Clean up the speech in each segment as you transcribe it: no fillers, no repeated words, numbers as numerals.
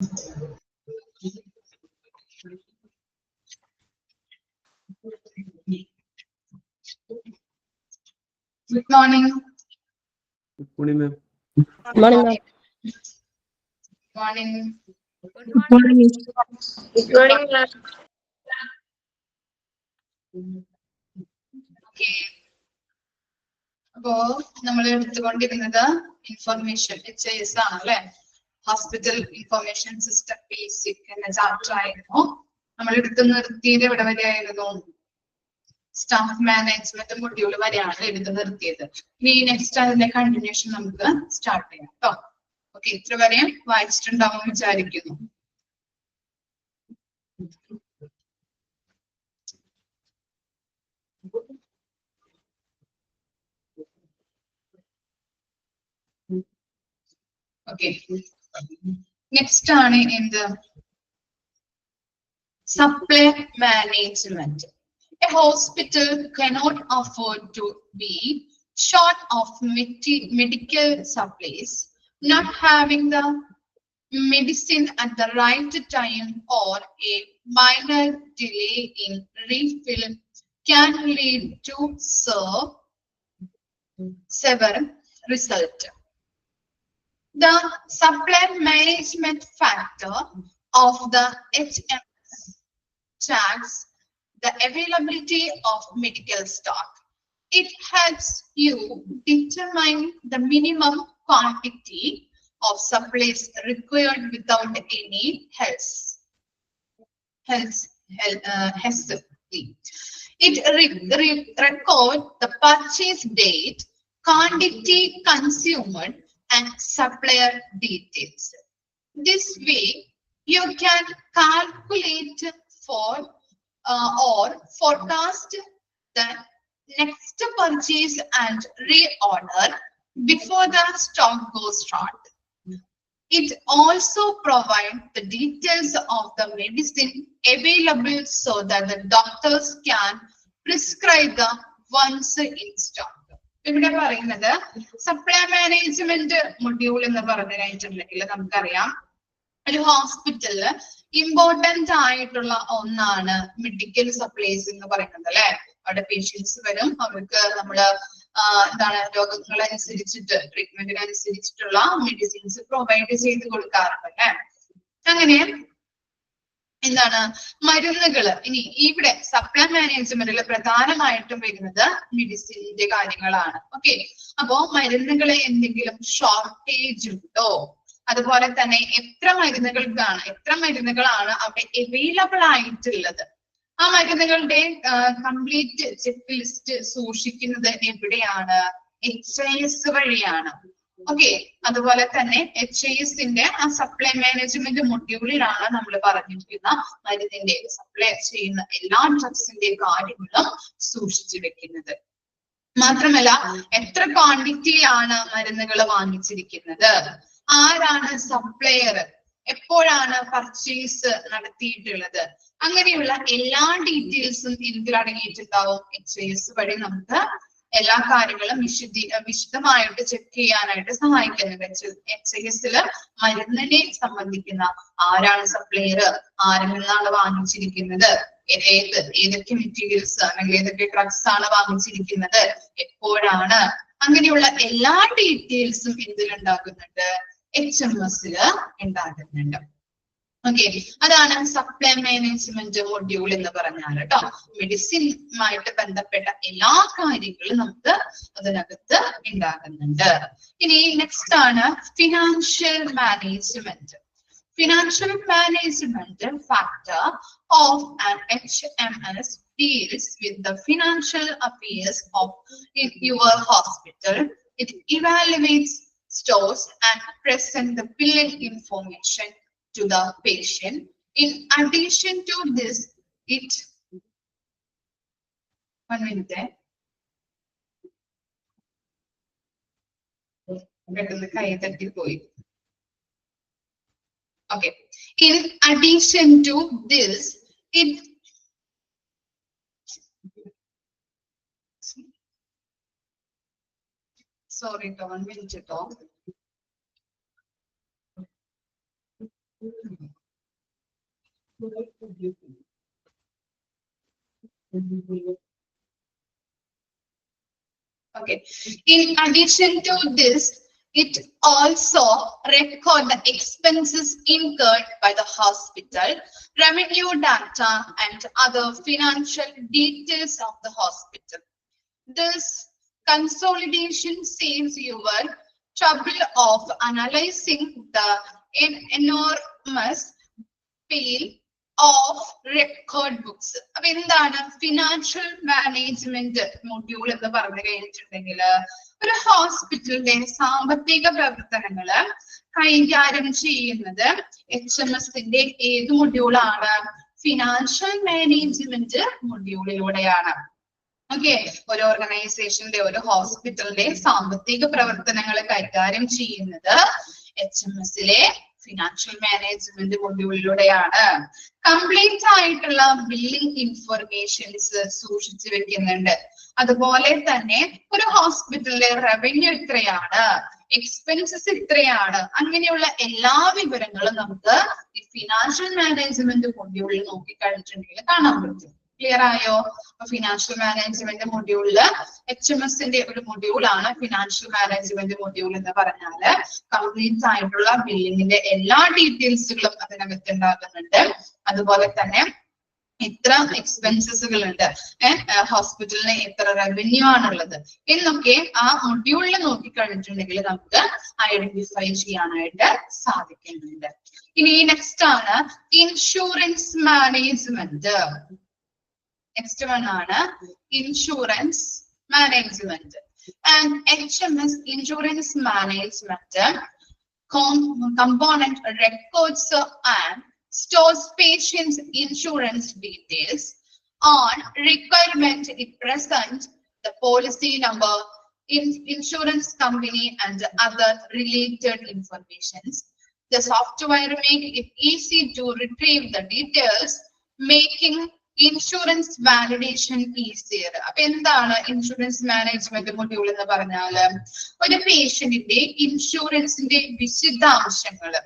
Good morning. Good morning, ma'am. Good morning, ma'am. Morning. Good morning. Good morning, ma'am. Okay. അപ്പോ നമ്മൾ എടുത്തുകൊണ്ടിരുന്നത് information HIS ആണ് അല്ലെ. Hospital information system basic എന്ന chapter ആയിരുന്നു. നമ്മൾ എടുത്തു നിർത്തിയത് എവിടെ വരെയായിരുന്നു? സ്റ്റാഫ് മാനേജ്മെന്റ് മൊഡ്യൂൾ വരെയാണ് എടുത്തു നിർത്തിയത്. ഇനി നെക്സ്റ്റ് അതിന്റെ കണ്ടിന്യൂഷൻ നമുക്ക് സ്റ്റാർട്ട് ചെയ്യാം കേട്ടോ. ഓക്കെ, ഇത്ര വരെയും വായിച്ചിട്ടുണ്ടാവും വിചാരിക്കുന്നു. Okay. Next ആണ് എന്ത്? Supply management. A hospital cannot afford to be short of medical supplies, not having the medicine at the right time or a minor delay in refill can lead to severe result. The supply management factor of the HMS tracks the availability of medical stock. It helps you determine the minimum quantity of supplies required without any hesitancy. It records the purchase date, quantity consumed, and supplier details. This way, you can calculate for or forecast the next purchase and reorder before the stock goes short. It also provides the details of the medicine available so that the doctors can prescribe the ones in stock. ഇവിടെ പറയുന്നത് supply management module എന്ന് പറഞ്ഞിട്ടുണ്ടെങ്കിൽ നമുക്കറിയാം ഒരു ഹോസ്പിറ്റലില് important ആയിട്ടുള്ള ഒന്നാണ് medical supplies എന്ന് പറയുന്നത് അല്ലെ. അവിടെ പേഷ്യൻസ് വരും, അവർക്ക് നമ്മള് എന്താണ് രോഗങ്ങളനുസരിച്ചിട്ട് ട്രീറ്റ്മെന്റിനനുസരിച്ചിട്ടുള്ള മെഡിസിൻസ് പ്രൊവൈഡ് ചെയ്ത് കൊടുക്കാറുണ്ട് അല്ലെ. അങ്ങനെ എന്താണ് മരുന്നുകള്. ഇനി ഇവിടെ സപ്ലൈ മാനേജ്മെന്റിൽ പ്രധാനമായിട്ടും വരുന്നത് മെഡിസിന്റെ കാര്യങ്ങളാണ്. ഓക്കെ, അപ്പോ മരുന്നുകളെ എന്തെങ്കിലും ഷോർട്ടേജ് ഉണ്ടോ, അതുപോലെ തന്നെ എത്ര മരുന്നുകളാണ് അവിടെ അവൈലബിൾ ആയിട്ടുള്ളത്, ആ മരുന്നുകളുടെ കംപ്ലീറ്റ് ചെക്ക് ലിസ്റ്റ് സൂക്ഷിക്കുന്നത് എവിടെയാണ്? HIS വഴിയാണ്. ഓക്കെ, അതുപോലെ തന്നെ HISന്റെ ആ സപ്ലൈ മാനേജ്മെന്റ് മൊഡ്യൂളിലാണ് നമ്മൾ പറഞ്ഞിരിക്കുന്ന മരുന്നിന്റെ സപ്ലൈ ചെയ്യുന്ന എല്ലാ ഡ്രഗ്സിന്റെ കാര്യങ്ങളും സൂക്ഷിച്ചു വെക്കുന്നത്. മാത്രമല്ല എത്ര ക്വാണ്ടിറ്റിയിലാണ് മരുന്നുകൾ വാങ്ങിച്ചിരിക്കുന്നത്, ആരാണ് സപ്ലയർ, എപ്പോഴാണ് പർച്ചേസ് നടത്തിയിട്ടുള്ളത്, അങ്ങനെയുള്ള എല്ലാ ഡീറ്റെയിൽസും ഇതിൽ അടങ്ങിയിട്ടുണ്ടാവും. HIS വഴി നമുക്ക് എല്ലാ കാര്യങ്ങളും വിശദമായിട്ട് ചെക്ക് ചെയ്യാനായിട്ട് സഹായിക്കുന്നത്. HISല് മരുന്നിനെ സംബന്ധിക്കുന്ന ആരാണ് സപ്ലയർ, ആരിൽ നിന്നാണ് വാങ്ങിച്ചിരിക്കുന്നത്, ഏതൊക്കെ മെറ്റീരിയൽസ് അല്ലെങ്കിൽ ഏതൊക്കെ ഡ്രഗ്സ് ആണ് വാങ്ങിച്ചിരിക്കുന്നത്, എപ്പോഴാണ്, അങ്ങനെയുള്ള എല്ലാ ഡീറ്റെയിൽസും ഇതിലുണ്ടാകുന്നുണ്ട്, HMSല് ഉണ്ടാകുന്നുണ്ട്. ഓക്കെ, അതാണ് സപ്ലൈ മാനേജ്മെന്റ് മൊഡ്യൂൾ എന്ന് പറഞ്ഞാൽ കേട്ടോ. മെഡിസിനുമായിട്ട് ബന്ധപ്പെട്ട എല്ലാ കാര്യങ്ങളും നമുക്ക് അതിനകത്ത് ഉണ്ടാകുന്നുണ്ട്. ഇനി നെക്സ്റ്റ് ആണ് financial management. Financial management factor of an HMS deals with the financial affairs of your hospital. It evaluates, stores, and presents the billing information to the patient. In addition to this, it Okay. In addition to this, it sorry, one minute. Okay. In addition to this, it also record the expenses incurred by the hospital, revenue data, and other financial details of the hospital. This consolidation saves your trouble of analyzing the enormous pile of record books. അപ്പൊ എന്താണ് financial management module എന്ന് പറഞ്ഞു കഴിഞ്ഞിട്ടുണ്ടെങ്കിൽ ഒരു ഹോസ്പിറ്റലിന്റെ സാമ്പത്തിക പ്രവർത്തനങ്ങള് കൈകാര്യം ചെയ്യുന്നത് HMSന്റെ ഏത് മൊഡ്യൂളാണ്? ഫിനാൻഷ്യൽ മാനേജ്മെന്റ് മൊഡ്യൂളിലൂടെയാണ്. ഓക്കെ, ഒരു ഓർഗനൈസേഷന്റെ ഒരു ഹോസ്പിറ്റലിന്റെ സാമ്പത്തിക പ്രവർത്തനങ്ങൾ കൈകാര്യം ചെയ്യുന്നത് HMSലെ ഫിനാൻഷ്യൽ മാനേജ്മെന്റ് മൊഡ്യൂളിലൂടെയാണ്. കംപ്ലീറ്റ് ആയിട്ടുള്ള ബില്ലിംഗ് ഇൻഫർമേഷൻസ് സൂക്ഷിച്ചു വെക്കുന്നുണ്ട്. അതുപോലെ തന്നെ ഒരു ഹോസ്പിറ്റലിലെ റവന്യൂ എത്രയാണ്, എക്സ്പെൻസസ് എത്രയാണ്, അങ്ങനെയുള്ള എല്ലാ വിവരങ്ങളും നമുക്ക് ഈ ഫിനാൻഷ്യൽ മാനേജ്മെന്റ് മൊഡ്യൂളിൽ നോക്കിക്കഴിഞ്ഞിട്ടുണ്ടെങ്കിൽ കാണാൻ പറ്റും. ക്ലിയർ ആയോ? ഫിനാൻഷ്യൽ മാനേജ്മെന്റ് മൊഡ്യൂളില് HMSന്റെ ഒരു മൊഡ്യൂളാണ് ഫിനാൻഷ്യൽ മാനേജ്മെന്റ് മൊഡ്യൂൾ എന്ന് പറഞ്ഞാല് കംപ്ലീറ്റ് ആയിട്ടുള്ള ബില്ലിങ്ങിന്റെ എല്ലാ ഡീറ്റെയിൽസുകളും അതിനകത്ത് ഉണ്ടാകുന്നുണ്ട്. അതുപോലെ തന്നെ എത്ര എക്സ്പെൻസസുകൾ ഉണ്ട്, ഹോസ്പിറ്റലിന് എത്ര റവന്യൂ ആണുള്ളത് എന്നൊക്കെ ആ മൊഡ്യൂളിൽ നോക്കിക്കഴിഞ്ഞിട്ടുണ്ടെങ്കിൽ നമുക്ക് ഐഡന്റിഫൈ ചെയ്യാനായിട്ട് സാധിക്കുന്നുണ്ട്. ഇനി നെക്സ്റ്റ് ആണ് ഇൻഷുറൻസ് മാനേജ്മെന്റ്. Next one ആണ് insurance management. And HMS insurance management component records and stores patients' insurance details. On requirement, it presents the policy number, insurance company, and other related informations. The software makes it easy to retrieve the details, making insurance validation easier. അപ്പൊ എന്താണ് insurance management module എന്ന് പറഞ്ഞാല് ഒരു പേഷ്യന്റിന്റെ ഇൻഷുറൻസിന്റെ വിശദാംശങ്ങള്,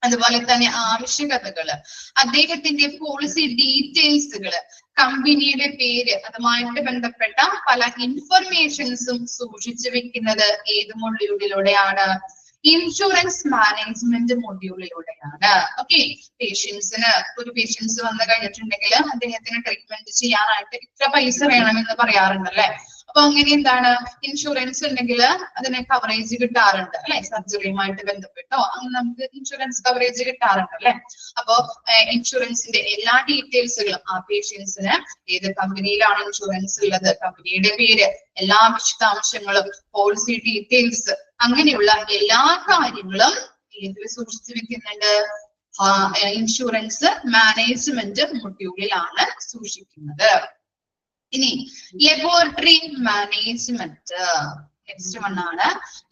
അതുപോലെ തന്നെ ആവശ്യകതകള്, അദ്ദേഹത്തിന്റെ policy ഡീറ്റെയിൽസുകള്, കമ്പനിയുടെ പേര്, അതുമായിട്ട് ബന്ധപ്പെട്ട പല ഇൻഫർമേഷൻസും സൂക്ഷിച്ചു വെക്കുന്നത് ഏത് മൊഡ്യൂളിലൂടെയാണ്? ഇൻഷുറൻസ് മാനേജ്മെന്റ് മൊഡ്യൂളിലൂടെയാണ്. ഓക്കെ, ഒരു പേഷ്യൻസ് വന്നു കഴിഞ്ഞിട്ടുണ്ടെങ്കിൽ അദ്ദേഹത്തിന് ട്രീറ്റ്മെന്റ് ചെയ്യാനായിട്ട് ഇത്ര പൈസ വേണമെന്ന് പറയാറുണ്ടല്ലേ. അപ്പൊ അങ്ങനെ എന്താണ്, ഇൻഷുറൻസ് ഉണ്ടെങ്കിൽ അതിന് കവറേജ് കിട്ടാറുണ്ട് അല്ലെ, സർജറിയുമായിട്ട് ബന്ധപ്പെട്ടോ അങ്ങനെ നമുക്ക് ഇൻഷുറൻസ് കവറേജ് കിട്ടാറുണ്ട് അല്ലെ. അപ്പോ ഇൻഷുറൻസിന്റെ എല്ലാ ഡീറ്റെയിൽസുകളും, ആ പേഷ്യൻസിന് ഏത് കമ്പനിയിലാണ് ഇൻഷുറൻസ് ഉള്ളത്, കമ്പനിയുടെ പേര്, എല്ലാ വിശദാംശങ്ങളും, പോളിസി ഡീറ്റെയിൽസ്, അങ്ങനെയുള്ള എല്ലാ കാര്യങ്ങളും ഇതിൽ സൂക്ഷിച്ചു വെക്കുന്നുണ്ട് ഇൻഷുറൻസ് മാനേജ്മെന്റ് മൊഡ്യൂളിലാണ് സൂക്ഷിക്കുന്നത്. ഇനി ലബോറട്ടറി മാനേജ്മെന്റ്. നെക്സ്റ്റ് വൺ ആണ്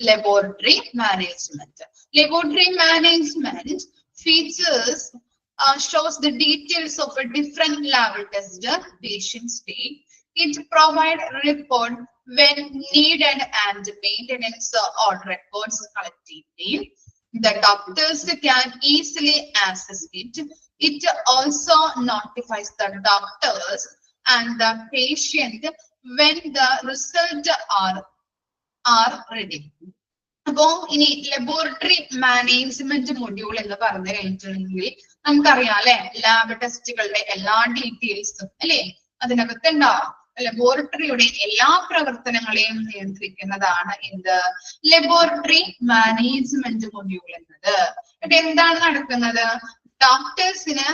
laboratory management. Laboratory management features shows the details of a different lab test patient's day. It provides report when needed and maintenance on records collectively. The doctors can easily access it. It also notifies the doctors and the patient when the results are ready. അപ്പോ ഇനി laboratory management module എന്ന് പറഞ്ഞു കഴിഞ്ഞിട്ടുണ്ടെങ്കിൽ നമുക്കറിയാം അല്ലെ, lab ടെസ്റ്റുകളുടെ എല്ലാ ഡീറ്റെയിൽസും അല്ലെ അതിനകത്ത് ഉണ്ടാവും. ലബോറട്ടറിയുടെ എല്ലാ പ്രവർത്തനങ്ങളെയും നിയന്ത്രിക്കുന്നതാണ് എന്ത്, ലബോറട്ടറി മാനേജ്മെന്റ് മൊഡ്യൂൾ എന്നത്. ഇവിടെ എന്താണ് നടക്കുന്നത്, ഡോക്ടേഴ്സിന്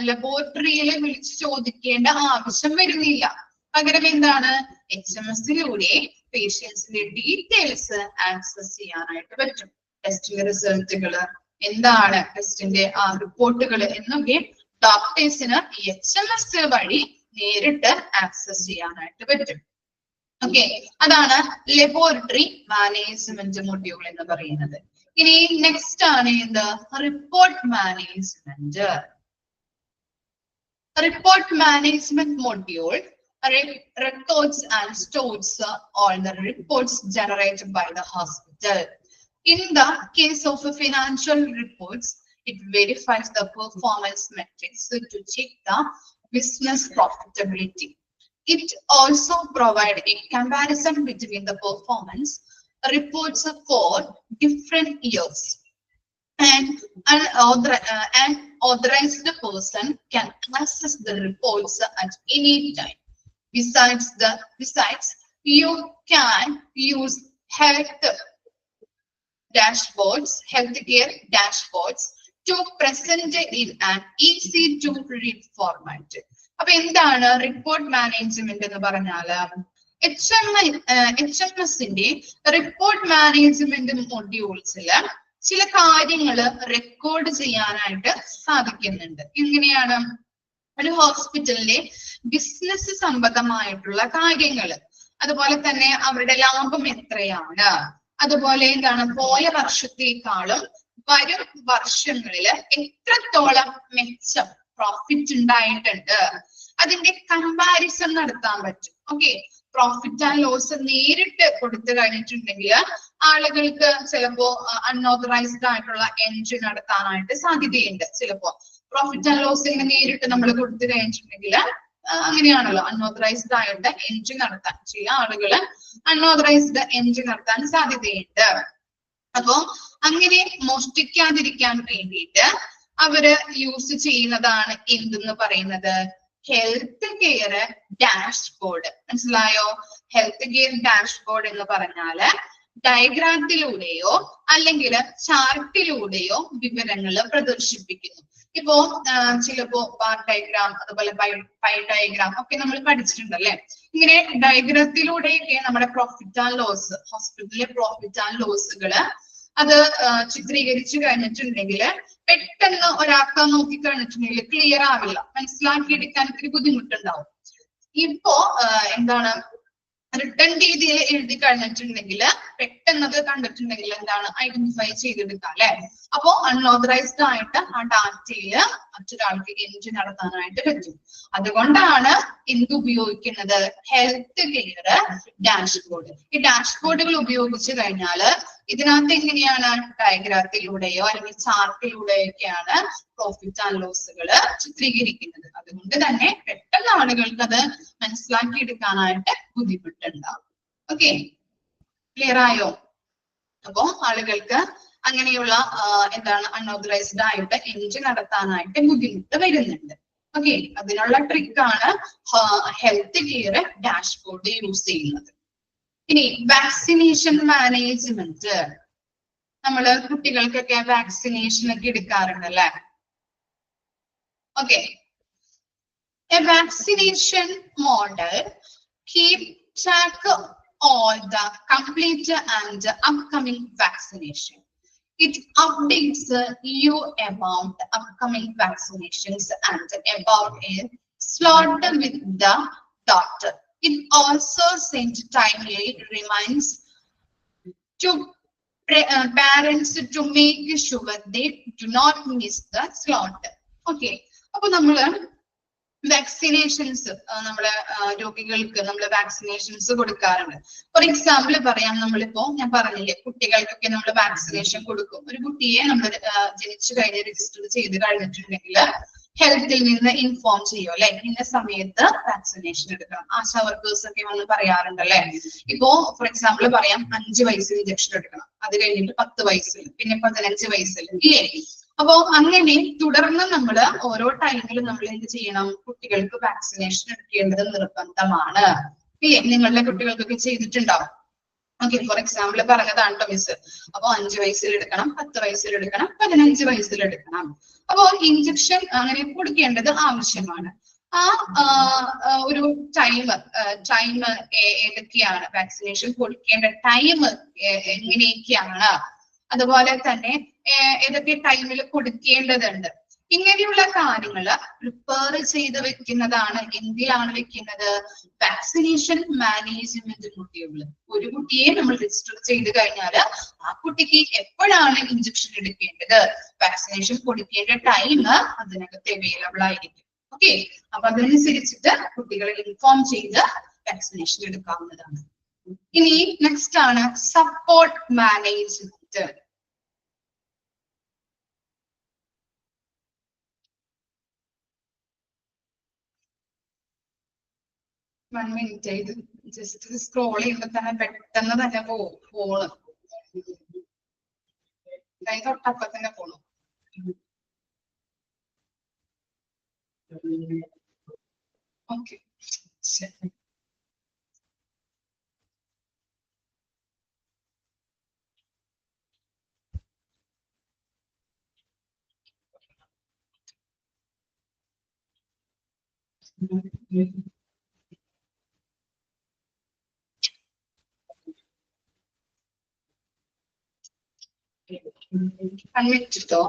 ലബോറട്ടറിയിൽ വിളിച്ചു ചോദിക്കേണ്ട ആവശ്യം വരുന്നില്ല. പകരം എന്താണ്, HMSലൂടെ പേഷ്യൻസിന്റെ ഡീറ്റെയിൽസ് ആക്സസ് ചെയ്യാനായിട്ട് പറ്റും. ടെസ്റ്റിന്റെ റിസൾട്ടുകള്, എന്താണ് ടെസ്റ്റിന്റെ ആ റിപ്പോർട്ടുകൾ എന്നൊക്കെ ഡോക്ടേഴ്സിന് HMS വഴി നേരിട്ട് ആക്സസ് ചെയ്യാനായിട്ട് പറ്റും. ഓക്കെ, അതാണ് ലബോറട്ടറി മാനേജ്മെന്റ് മൊഡ്യൂൾ എന്ന് പറയുന്നത്. ഇനി നെക്സ്റ്റ് ആണ് എന്ത്, report management. Report management module records and stores all the reports generated by the hospital. In the case of financial reports, it verifies the performance metrics to check the business profitability. It also provides a comparison between the performance reports for different years. And an authorized person can access the reports at any time. Besides, you can use healthcare dashboards to present in an easy to read format. അപ്പൊ എന്താണ് report management എന്ന് പറഞ്ഞാല് HMSന്റെ report management മൊഡ്യൂൾസില് ചില കാര്യങ്ങൾ record ചെയ്യാനായിട്ട് സാധിക്കുന്നുണ്ട്. എങ്ങനെയാണ്? ഒരു ഹോസ്പിറ്റലിലെ ബിസിനസ് സംബന്ധമായിട്ടുള്ള കാര്യങ്ങൾ, അതുപോലെ തന്നെ അവരുടെ ലാഭം എത്രയാണ്, അതുപോലെ എന്താണ് പോയ വർഷത്തേക്കാളും വരും വർഷങ്ങളില് എത്രത്തോളം മെച്ചം പ്രോഫിറ്റ് ഉണ്ടായിട്ടുണ്ട്, അതിന്റെ കമ്പാരിസൺ നടത്താൻ പറ്റും. ഓക്കെ, പ്രോഫിറ്റ് ആൻഡ് ലോസ് നേരിട്ട് കൊടുത്തു കഴിഞ്ഞിട്ടുണ്ടെങ്കിൽ ആളുകൾക്ക് ചിലപ്പോ അൺഓതറൈസ്ഡ് ആയിട്ടുള്ള എൻട്രി നടത്താനായിട്ട് സാധ്യതയുണ്ട്. ചിലപ്പോ പ്രോഫിറ്റ് ആൻഡ് ലോസ് ഇങ്ങനെ നേരിട്ട് നമ്മൾ കൊടുത്തു കഴിഞ്ഞിട്ടുണ്ടെങ്കിൽ അങ്ങനെയാണല്ലോ അൺഓതറൈസ്ഡ് ആയിട്ട് എൻട്രി നടത്താൻ ചില ആളുകള് അൺഓതറൈസ്ഡ് എൻട്രി നടത്താൻ സാധ്യതയുണ്ട്. അപ്പോ അങ്ങനെ മോഷ്ടിക്കാതിരിക്കാൻ വേണ്ടിയിട്ട് അവര് യൂസ് ചെയ്യുന്നതാണ് എന്തെന്ന് പറയുന്നത് ഹെൽത്ത് കെയർ ഡാഷ്ബോർഡ്. മനസ്സിലായോ? ഹെൽത്ത് കെയർ ഡാഷ്ബോർഡ് എന്ന് പറഞ്ഞാല് ഡയഗ്രാമിലൂടെയോ അല്ലെങ്കിൽ ചാർട്ടിലൂടെയോ വിവരങ്ങൾ പ്രദർശിപ്പിക്കുന്നു. ഇപ്പോ ചിലപ്പോ ബാർ ഡയഗ്രാം, അതുപോലെ പൈ ഡയഗ്രാം ഒക്കെ നമ്മൾ പഠിച്ചിട്ടുണ്ടല്ലേ. ഇങ്ങനെ ഡയഗ്രത്തിലൂടെയൊക്കെ നമ്മുടെ പ്രോഫിറ്റ് ആൻഡ് ലോസ്, ഹോസ്പിറ്റലിലെ പ്രോഫിറ്റ് ആൻഡ് ലോസുകള് അത് ചിത്രീകരിച്ചു കഴിഞ്ഞിട്ടുണ്ടെങ്കിൽ പെട്ടെന്ന് ഒരാൾക്ക് നോക്കി കഴിഞ്ഞിട്ടുണ്ടെങ്കിൽ ക്ലിയർ ആവില്ല, മനസ്സിലാക്കിയെടുക്കാൻ ഇത്തിരി ബുദ്ധിമുട്ടുണ്ടാവും. ഇപ്പോ എന്താണ് റിട്ടേൺ രീതിയിൽ എഴുതി കഴിഞ്ഞിട്ടുണ്ടെങ്കിൽ പെട്ടെന്നത് കണ്ടിട്ടുണ്ടെങ്കിൽ എന്താണ് ഐഡന്റിഫൈ ചെയ്തെടുക്കാം അല്ലെ. അപ്പോ അൺഓതറൈസ്ഡ് ആയിട്ട് ആ ഡാറ്റയില് മറ്റൊരാൾക്ക് എൻട്രി നടത്താനായിട്ട് പറ്റും. അതുകൊണ്ടാണ് എന്ത് ഉപയോഗിക്കുന്നത്? Health care dashboard. ഈ ഡാഷ്ബോർഡുകൾ ഉപയോഗിച്ച് കഴിഞ്ഞാല് ഇതിനകത്ത് എങ്ങനെയാണ് ഡയഗ്രാമിലൂടെയോ അല്ലെങ്കിൽ ചാർട്ടിലൂടെയൊക്കെയാണ് പ്രോഫിറ്റ് ആൻഡ് ലോസുകൾ ചിത്രീകരിക്കുന്നത്. അതുകൊണ്ട് തന്നെ പെട്ടെന്ന് ആളുകൾക്ക് അത് മനസ്സിലാക്കി എടുക്കാനായിട്ട് ബുദ്ധിമുട്ടുണ്ടാവും. ഓക്കെ, ക്ലിയർ ആയോ? അപ്പോ ആളുകൾക്ക് അങ്ങനെയുള്ള എന്താണ് അൺഓതറൈസ്ഡ് ആയിട്ട് എൻട്രി നടത്താനായിട്ട് ബുദ്ധിമുട്ട് വരുന്നുണ്ട്. ഓക്കെ, അതിനുള്ള ട്രിക്കാണ് ഹെൽത്ത് കെയർ ഡാഷ്ബോർഡ് യൂസ് ചെയ്യുന്നത്. ഇനി വാക്സിനേഷൻ മാനേജ്മെന്റ്, നമ്മള് കുട്ടികൾക്കൊക്കെ വാക്സിനേഷൻ ഒക്കെ എടുക്കാറുണ്ട് അല്ലെ. Okay, a vaccination model keep track all the complete and upcoming vaccination. It updates you about upcoming vaccinations and about a slot with the doctor. It also sends timely reminders to parents to make sure they do not miss the slot. Okay, അപ്പൊ നമ്മള് vaccinations നമ്മളെ രോഗികൾക്ക് നമ്മൾ vaccinations കൊടുക്കാറുണ്ട്. For example പറയാം, നമ്മളിപ്പോ ഞാൻ പറഞ്ഞില്ലേ കുട്ടികൾക്കൊക്കെ നമ്മൾ വാക്സിനേഷൻ കൊടുക്കും. ഒരു കുട്ടിയെ നമ്മൾ ജനിച്ചു കഴിഞ്ഞ് രജിസ്റ്റർ ചെയ്ത് കഴിഞ്ഞിട്ടുണ്ടെങ്കിൽ ഹെൽത്തിൽ നിന്ന് ഇൻഫോം ചെയ്യും അല്ലെ, ഇന്ന സമയത്ത് വാക്സിനേഷൻ എടുക്കണം. ആശാ വർക്കേഴ്സ് ഒക്കെ വന്ന് പറയാറുണ്ടല്ലേ. ഇപ്പോ ഫോർ എക്സാമ്പിൾ പറയാം 5 വയസ്സിൽ ഇഞ്ചക്ഷൻ എടുക്കണം, അത് കഴിഞ്ഞിട്ട് 10 വയസ്സിൽ, പിന്നെ 15 വയസ്സിൽ ഇല്ലേ. അപ്പോ അങ്ങനെ തുടർന്ന് നമ്മൾ ഓരോ ടൈമിലും നമ്മൾ എന്ത് ചെയ്യണം? കുട്ടികൾക്ക് വാക്സിനേഷൻ എടുക്കേണ്ടത് നിർബന്ധമാണ് ഇല്ലേ. നിങ്ങളുടെ കുട്ടികൾക്കൊക്കെ ചെയ്തിട്ടുണ്ടാവും. ഓക്കെ, ഫോർ എക്സാമ്പിൾ പറഞ്ഞതാണ് കേട്ടോ മിസ്. അപ്പൊ 5 വയസ്സിൽ എടുക്കണം, 10 വയസ്സിൽ എടുക്കണം, 15 വയസ്സിൽ എടുക്കണം. അപ്പോ ഇഞ്ചക്ഷൻ അങ്ങനെ കൊടുക്കേണ്ടത് ആവശ്യമാണ്. ആ ഒരു ടൈം ഏതൊക്കെയാണ്, വാക്സിനേഷൻ കൊടുക്കേണ്ട ടൈം എങ്ങനെയൊക്കെയാണ്, അതുപോലെ തന്നെ ഏതൊക്കെ ടൈമിൽ കൊടുക്കേണ്ടതുണ്ട്, ഇങ്ങനെയുള്ള കാര്യങ്ങൾ പ്രിപ്പയർ ചെയ്ത് വെക്കുന്നതാണ്. എന്തിലാണ് വെക്കുന്നത്? Vaccination management module. ഒരു കുട്ടിയെ നമ്മൾ രജിസ്റ്റർ ചെയ്ത് കഴിഞ്ഞാൽ ആ കുട്ടിക്ക് എപ്പോഴാണ് ഇഞ്ചക്ഷൻ എടുക്കേണ്ടത്, വാക്സിനേഷൻ കൊടുക്കേണ്ട ടൈം അതിനകത്ത് അവൈലബിൾ ആയിരിക്കും. ഓക്കെ, അപ്പൊ അതനുസരിച്ചിട്ട് കുട്ടികളെ ഇൻഫോം ചെയ്ത് വാക്സിനേഷൻ എടുക്കാവുന്നതാണ്. ഇനി നെക്സ്റ്റ് ആണ് സപ്പോർട്ട് മാനേജ്മെന്റ്. 1 minute ഇത് ജസ്റ്റ് സ്ക്രോൾ ചെയ്യുമ്പോ തന്നെ പെട്ടെന്ന് തന്നെ പോണ് കൈ തൊട്ടപ്പ തന്നെ പോണു. ഓക്കെ ശരി. കൺവിട്ടോ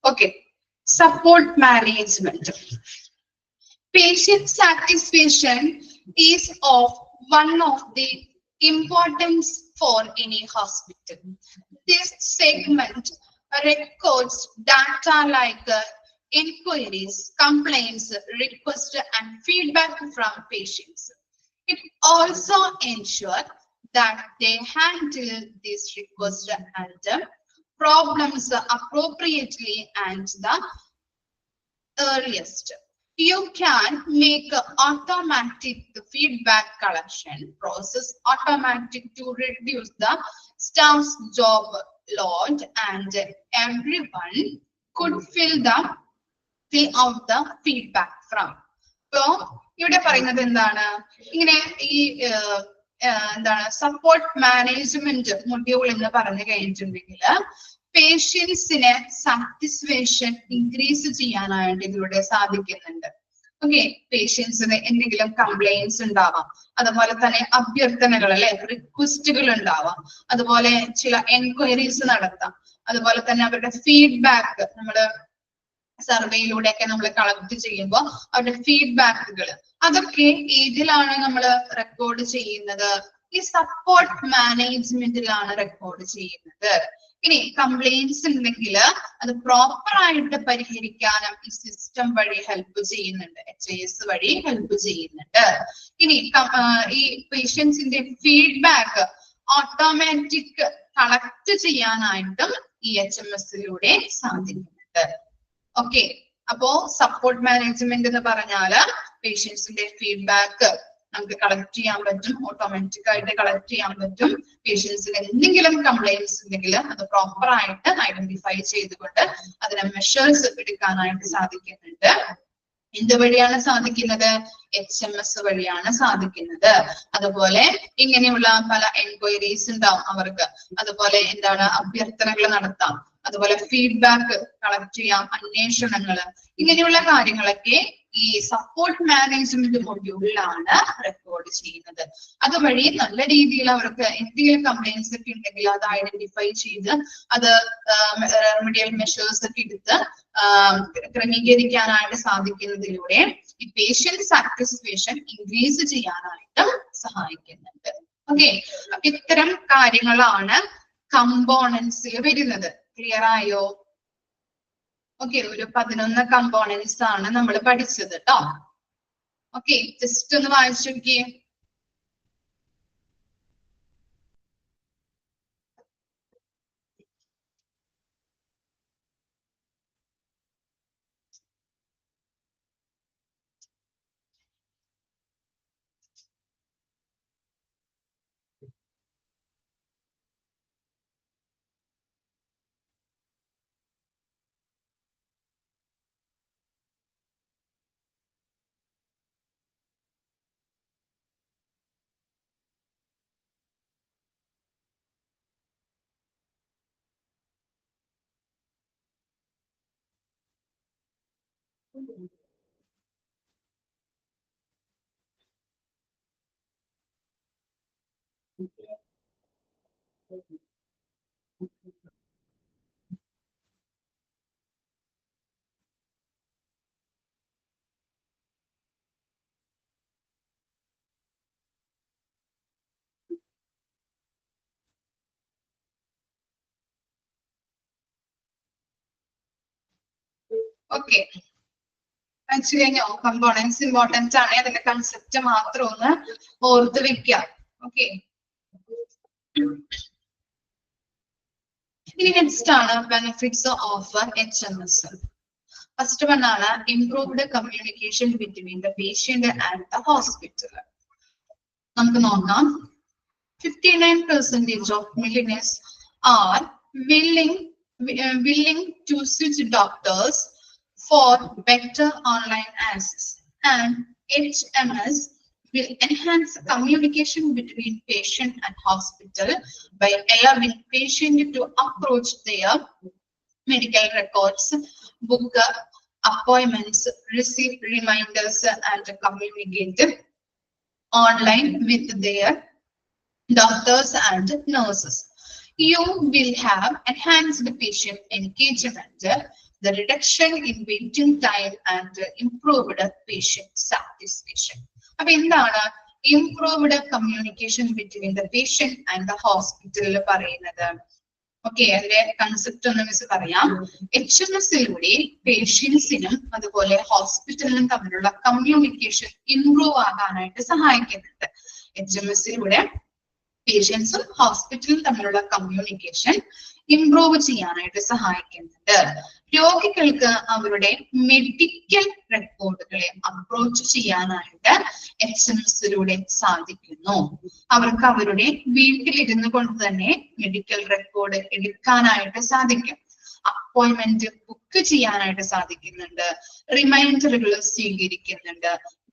Okay, support management. Patient satisfaction is one of the importance for any hospital. This segment records data like inquiries, complaints, requests, and feedback from patients. It also ensures that they handle these requests and problems appropriately and the earliest. You can make automatic feedback collection process automatic to reduce the staff's job load, and everyone could fill out the feedback from. So, ഇവിടെ പറയുന്നത് എന്താണ്? ഇങ്ങനെ ഈ എന്താണ് support management module എന്ന് പറഞ്ഞു കഴിഞ്ഞിട്ടുണ്ടെങ്കിൽ പേഷ്യൻസിനെ satisfaction increase ചെയ്യാനായിട്ട് ഇതിലൂടെ സാധിക്കുന്നുണ്ട്. ഓക്കെ, പേഷ്യൻസിന് എന്തെങ്കിലും കംപ്ലൈന്റ്സ് ഉണ്ടാവാം, അതുപോലെ തന്നെ അഭ്യർത്ഥനകൾ അല്ലെ റിക്വസ്റ്റുകൾ ഉണ്ടാവാം, അതുപോലെ ചില എൻക്വയറീസ് നടത്താം, അതുപോലെ തന്നെ അവരുടെ ഫീഡ്ബാക്ക് നമ്മള് സർവേയിലൂടെയൊക്കെ നമ്മൾ കളക്ട് ചെയ്യുമ്പോൾ അവരുടെ ഫീഡ്ബാക്കുകൾ അതൊക്കെ ഏതിലാണ് നമ്മൾ റെക്കോർഡ് ചെയ്യുന്നത്? ഈ സപ്പോർട്ട് മാനേജ്മെന്റിലാണ് റെക്കോർഡ് ചെയ്യുന്നത്. ഇനി കംപ്ലൈന്റ്സ് ഉണ്ടെങ്കിൽ അത് പ്രോപ്പർ ആയിട്ട് പരിഹരിക്കാനും ഈ സിസ്റ്റം വഴി ഹെൽപ്പ് ചെയ്യുന്നുണ്ട്, HIS വഴി ഹെൽപ്പ് ചെയ്യുന്നുണ്ട്. ഇനി ഈ പേഷ്യൻസിന്റെ ഫീഡ്ബാക്ക് ഓട്ടോമാറ്റിക് കളക്ട് ചെയ്യാനായിട്ടും ഈ HMS-ലൂടെ സാധിക്കുന്നുണ്ട്. ഓക്കെ, അപ്പോ സപ്പോർട്ട് മാനേജ്മെന്റ് എന്ന് പറഞ്ഞാല് പേഷ്യൻസിന്റെ ഫീഡ്ബാക്ക് നമുക്ക് കളക്ട് ചെയ്യാൻ പറ്റും, ഓട്ടോമാറ്റിക് ആയിട്ട് കളക്ട് ചെയ്യാൻ പറ്റും. പേഷ്യൻസിന് എന്തെങ്കിലും കംപ്ലൈന്റ്സ് ഉണ്ടെങ്കിൽ അത് പ്രോപ്പർ ആയിട്ട് ഐഡന്റിഫൈ ചെയ്തുകൊണ്ട് അതിനെ മെഷേഴ്സ് എടുക്കാനായിട്ട് സാധിക്കുന്നുണ്ട്. എന്ത് വഴിയാണ് സാധിക്കുന്നത്? HMS വഴിയാണ് സാധിക്കുന്നത്. അതുപോലെ ഇങ്ങനെയുള്ള പല എൻക്വയറീസ് ഉണ്ടാവും അവർക്ക്, അതുപോലെ എന്താണ് അഭ്യർത്ഥനകൾ നടത്താം, അതുപോലെ ഫീഡ്ബാക്ക് കളക്ട് ചെയ്യാം, അന്വേഷണങ്ങൾ, ഇങ്ങനെയുള്ള കാര്യങ്ങളൊക്കെ ഈ സപ്പോർട്ട് മാനേജ്മെന്റ് മൊഡ്യൂളിലാണ് റെക്കോർഡ് ചെയ്യുന്നത്. അതുവഴി നല്ല രീതിയിൽ അവർക്ക് എന്തെങ്കിലും കംപ്ലൈന്റ്സ് ഒക്കെ ഉണ്ടെങ്കിൽ അത് ഐഡന്റിഫൈ ചെയ്ത് അത് റെമഡിയൽ മെഷേഴ്സ് ഒക്കെ എടുത്ത് ക്രമീകരിക്കാനായിട്ട് സാധിക്കുന്നതിലൂടെ ഈ പേഷ്യന്റ് സാറ്റിസ്ഫാക്ഷൻ ഇൻക്രീസ് ചെയ്യാനായിട്ട് സഹായിക്കുന്നുണ്ട്. ഓക്കെ, അപ്പൊ ഇത്തരം കാര്യങ്ങളാണ് കമ്പോണൻസിൽ വരുന്നത്. ക്ലിയർ ആയോ? ഓക്കെ, ഒരു 11 കമ്പോണൻസ് ആണ് നമ്മൾ പഠിച്ചത് കേട്ടോ. ഓക്കെ, ജസ്റ്റ് ഒന്ന് വായിച്ചു നോക്കിയേ. ഓക്കെ, വെച്ച് കഴിഞ്ഞോ? കമ്പോണൻസ് ഇമ്പോർട്ടൻറ്റ് ആണ്, അതിന്റെ കൺസെപ്റ്റ് മാത്രം ഒന്ന് ഓർത്ത് വെക്കാം. ഓക്കെ, ഇനി നെക്സ്റ്റ് ആണ് benefits of HMS. First one ആണ് improved communication between the patient and the hospital. നമുക്ക് നോക്കാം. 59% of millennials are willing to switch doctors for better online access, and HMS will enhance communication between patient and hospital by allowing patient to approach their medical records, book appointments, receive reminders, and communicate online with their doctors and nurses. You will have enhanced patient engagement, the reduction in waiting time, and improved patient satisfaction. അപ്പൊ എന്താണ് improved communication between the patient and the ഹോസ്പിറ്റലിൽ പറയുന്നത്? Okay, അതിന്റെ concept ഒന്ന് miss പറയാം. HMSലൂടെ പേഷ്യൻസിനും അതുപോലെ ഹോസ്പിറ്റലിനും തമ്മിലുള്ള communication improve ആകാനായിട്ട് സഹായിക്കുന്നുണ്ട്. HMSലൂടെ പേഷ്യൻസും ഹോസ്പിറ്റലും തമ്മിലുള്ള കമ്മ്യൂണിക്കേഷൻ ഇംപ്രൂവ് ചെയ്യാനായിട്ട് സഹായിക്കുന്നുണ്ട്. രോഗികൾക്ക് അവരുടെ മെഡിക്കൽ റെക്കോർഡുകളെ അപ്രോച്ച് ചെയ്യാനായിട്ട് HMSലൂടെ സാധിക്കുന്നു. അവർക്ക് അവരുടെ വീട്ടിലിരുന്നു കൊണ്ട് തന്നെ മെഡിക്കൽ റെക്കോർഡ് എടുക്കാനായിട്ട് സാധിക്കും. അപ്പോയിന്റ്മെന്റ് ബുക്ക് ചെയ്യാനായിട്ട് സാധിക്കുന്നുണ്ട്. റിമൈൻഡറുകൾ സ്വീകരിക്കുന്നുണ്ട്.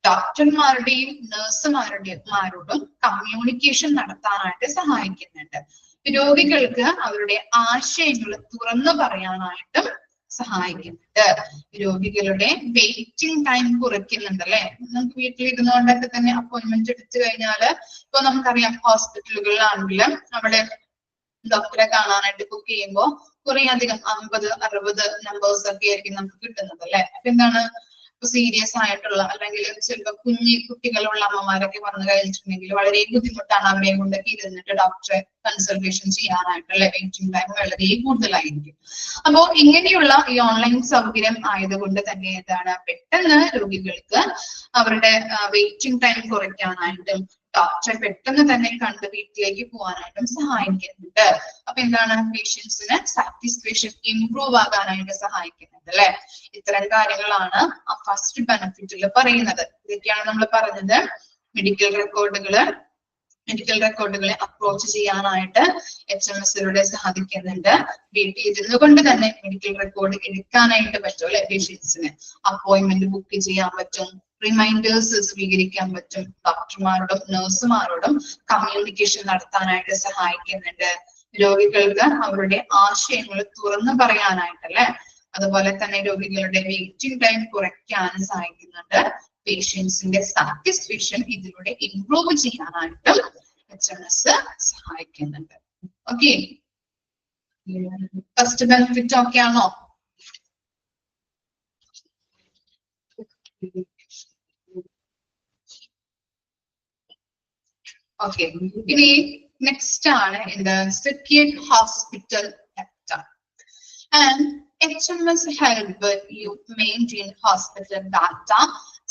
ഡോക്ടർമാരുടെയും നഴ്സുമാരോടും കമ്മ്യൂണിക്കേഷൻ നടത്താനായിട്ട് സഹായിക്കുന്നുണ്ട്. രോഗികൾക്ക് അവരുടെ ആശയങ്ങൾ തുറന്നു പറയാനായിട്ടും സഹായിക്കുന്നുണ്ട്. രോഗികളുടെ വെയിറ്റിംഗ് ടൈം കുറയ്ക്കുന്നുണ്ട് അല്ലെ. നമുക്ക് വീട്ടിലിരുന്നുകൊണ്ടൊക്കെ തന്നെ അപ്പോയിന്റ്മെന്റ് എടുത്തു കഴിഞ്ഞാല് ഇപ്പൊ നമുക്കറിയാം ഹോസ്പിറ്റലുകളിലാണെങ്കിലും അവിടെ ഡോക്ടറെ കാണാനായിട്ട് ബുക്ക് ചെയ്യുമ്പോൾ കുറെ അധികം 50-60 നമ്പേഴ്സ് ഒക്കെ ആയിരിക്കും നമുക്ക് കിട്ടുന്നത് അല്ലെ. അപ്പൊ എന്താണ്, സീരിയസ് ആയിട്ടുള്ള അല്ലെങ്കിൽ ചിലപ്പോൾ കുട്ടികളുള്ള അമ്മമാരൊക്കെ വന്നു കഴിഞ്ഞിട്ടുണ്ടെങ്കിൽ വളരെ ബുദ്ധിമുട്ടാണ് അവരെ കൊണ്ടൊക്കെ ഇരുന്നിട്ട് ഡോക്ടറെ കൺസൾട്ടേഷൻ ചെയ്യാനായിട്ട് അല്ലെ. വെയിറ്റിംഗ് ടൈം വളരെ കൂടുതലായിരിക്കും. അപ്പോ ഇങ്ങനെയുള്ള ഈ ഓൺലൈൻ സൗകര്യം ആയതുകൊണ്ട് തന്നെ എന്താണ്, പെട്ടെന്ന് രോഗികൾക്ക് അവരുടെ വെയിറ്റിംഗ് ടൈം കുറയ്ക്കാനായിട്ടും ഡോക്ടറെ പെട്ടെന്ന് തന്നെ കണ്ട് വീട്ടിലേക്ക് പോകാനായിട്ടും സഹായിക്കുന്നുണ്ട്. അപ്പൊ എന്താണ്, പേഷ്യൻസിന് സാറ്റിസ്ഫാക്ഷൻ ഇംപ്രൂവ് ആകാനായിട്ട് സഹായിക്കുന്നുണ്ട് അല്ലെ. ഇത്തരം കാര്യങ്ങളാണ് ആ ഫസ്റ്റ് ബെനിഫിറ്റിൽ പറയുന്നത്. ഇതൊക്കെയാണ് നമ്മൾ പറഞ്ഞത്. മെഡിക്കൽ റെക്കോർഡുകളെ അപ്രോച്ച് ചെയ്യാനായിട്ട് HMSലൂടെ സാധിക്കുന്നുണ്ട്. വീട്ടിൽ ഇരുന്നു കൊണ്ട് തന്നെ മെഡിക്കൽ റെക്കോർഡ് എടുക്കാനായിട്ട് പറ്റും അല്ലെ. പേഷ്യൻസിന് അപ്പോയിന്റ്മെന്റ് ബുക്ക് ചെയ്യാൻ പറ്റും. റിമൈൻഡേഴ്സ് സ്വീകരിക്കാൻ പറ്റും. ഡോക്ടർമാരോടും നഴ്സുമാരോടും കമ്മ്യൂണിക്കേഷൻ നടത്താനായിട്ട് സഹായിക്കുന്നുണ്ട്. രോഗികൾക്ക് അവരുടെ ആശയങ്ങൾ തുറന്നു പറയാനായിട്ടല്ലേ. അതുപോലെ തന്നെ രോഗികളുടെ വെയിറ്റിംഗ് ടൈം കുറയ്ക്കാനും സഹായിക്കുന്നുണ്ട്. പേഷ്യൻസിന്റെ സാറ്റിസ്ഫാക്ഷൻ ഇതിലൂടെ ഇംപ്രൂവ് ചെയ്യാനായിട്ടും HMS സഹായിക്കുന്നുണ്ട്. ഓക്കെ, ഫസ്റ്റ് ബെനിഫിറ്റ് ഓക്കെ ആണോ? ഓക്കെ, ഇനി നെക്സ്റ്റ് ആണ് ഇത് secured hospital data. And HMS help you maintain hospital data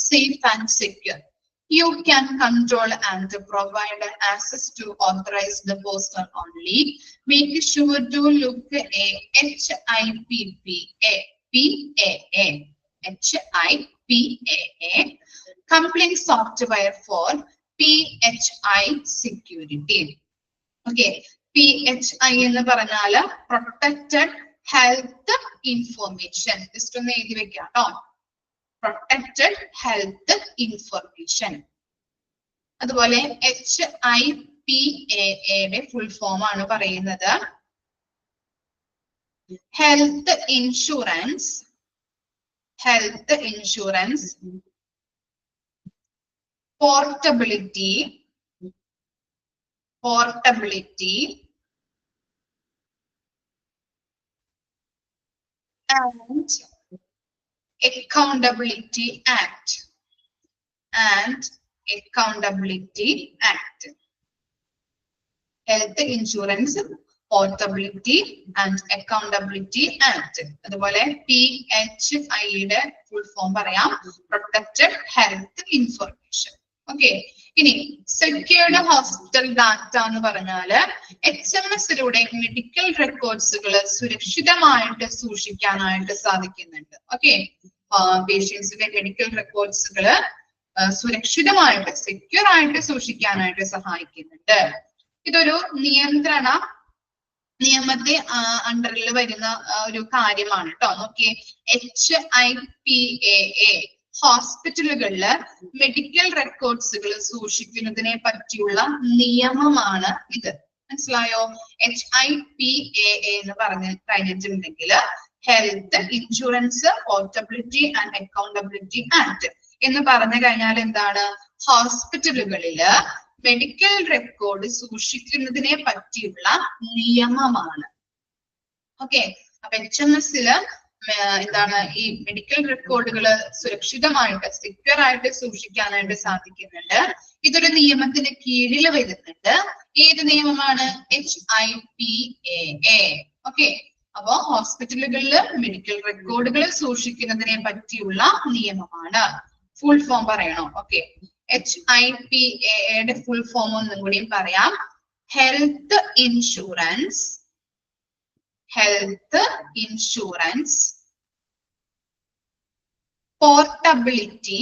safe and secure. You can control and provide access to authorized personnel only. Make sure to look a HIPAA complaint software for PHI security. Okay, PHI എന്ന് പറഞ്ഞാല് protected health information. Just ഒന്ന് എഴുതി വെക്കാം കേട്ടോ. Protected health information. അതുപോലെ HIPAA full form ആണ് പറയുന്നത് health insurance portability and accountability act. Health insurance portability and accountability act. അതുപോലെ PHI ഫുൾ ഫോം പറയാം, പ്രൊട്ടക്റ്റഡ് ഹെൽത്ത് ഇൻഫർമേഷൻ. ഓക്കെ, ഇനി സെക്യൂർഡ് ഹോസ്പിറ്റൽ ഡാറ്റ എന്ന് പറഞ്ഞാല് HMS-ലൂടെ മെഡിക്കൽ റെക്കോർഡ്സുകൾ സുരക്ഷിതമായിട്ട് സൂക്ഷിക്കാനായിട്ട് സാധിക്കുന്നുണ്ട്. ഓക്കെ, പേഷ്യൻസിന്റെ മെഡിക്കൽ റെക്കോർഡ്സുകൾ സുരക്ഷിതമായിട്ട് സെക്യൂർ ആയിട്ട് സൂക്ഷിക്കാനായിട്ട് സഹായിക്കുന്നുണ്ട്. ഇതൊരു നിയമത്തെ അണ്ടറിൽ വരുന്ന ഒരു കാര്യമാണ് കേട്ടോ. നോക്കിയേ, HIPAA ഹോസ്പിറ്റലുകളില് മെഡിക്കൽ റെക്കോർഡ്സുകൾ സൂക്ഷിക്കുന്നതിനെ പറ്റിയുള്ള നിയമമാണ് ഇത്. മനസ്സിലായോ? HIPAA എന്ന് കഴിഞ്ഞിട്ടുണ്ടെങ്കിൽ health insurance portability and accountability act എന്ന് പറഞ്ഞു കഴിഞ്ഞാൽ എന്താണ്? ഹോസ്പിറ്റലുകളില് മെഡിക്കൽ റെക്കോർഡ് സൂക്ഷിക്കുന്നതിനെ പറ്റിയുള്ള നിയമമാണ്. ഓക്കെ, അപ്പൊ HMS-ല് എന്താണ് ഈ മെഡിക്കൽ റെക്കോർഡുകൾ സുരക്ഷിതമായിട്ട് സെക്യൂർ ആയിട്ട് സൂക്ഷിക്കാനായിട്ട് സാധിക്കുന്നുണ്ട്. ഇതൊരു നിയമത്തിന് കീഴിൽ വരുന്നുണ്ട്. ഏത് നിയമമാണ്? HIPAA. ഓക്കെ, അപ്പോ ഹോസ്പിറ്റലുകളിൽ മെഡിക്കൽ റെക്കോർഡുകൾ സൂക്ഷിക്കുന്നതിനെ പറ്റിയുള്ള നിയമമാണ്. ഫുൾ ഫോം പറയണോ? ഓക്കെ, HIPAA ഫുൾ ഫോം ഒന്നും കൂടിയും പറയാം. Health insurance portability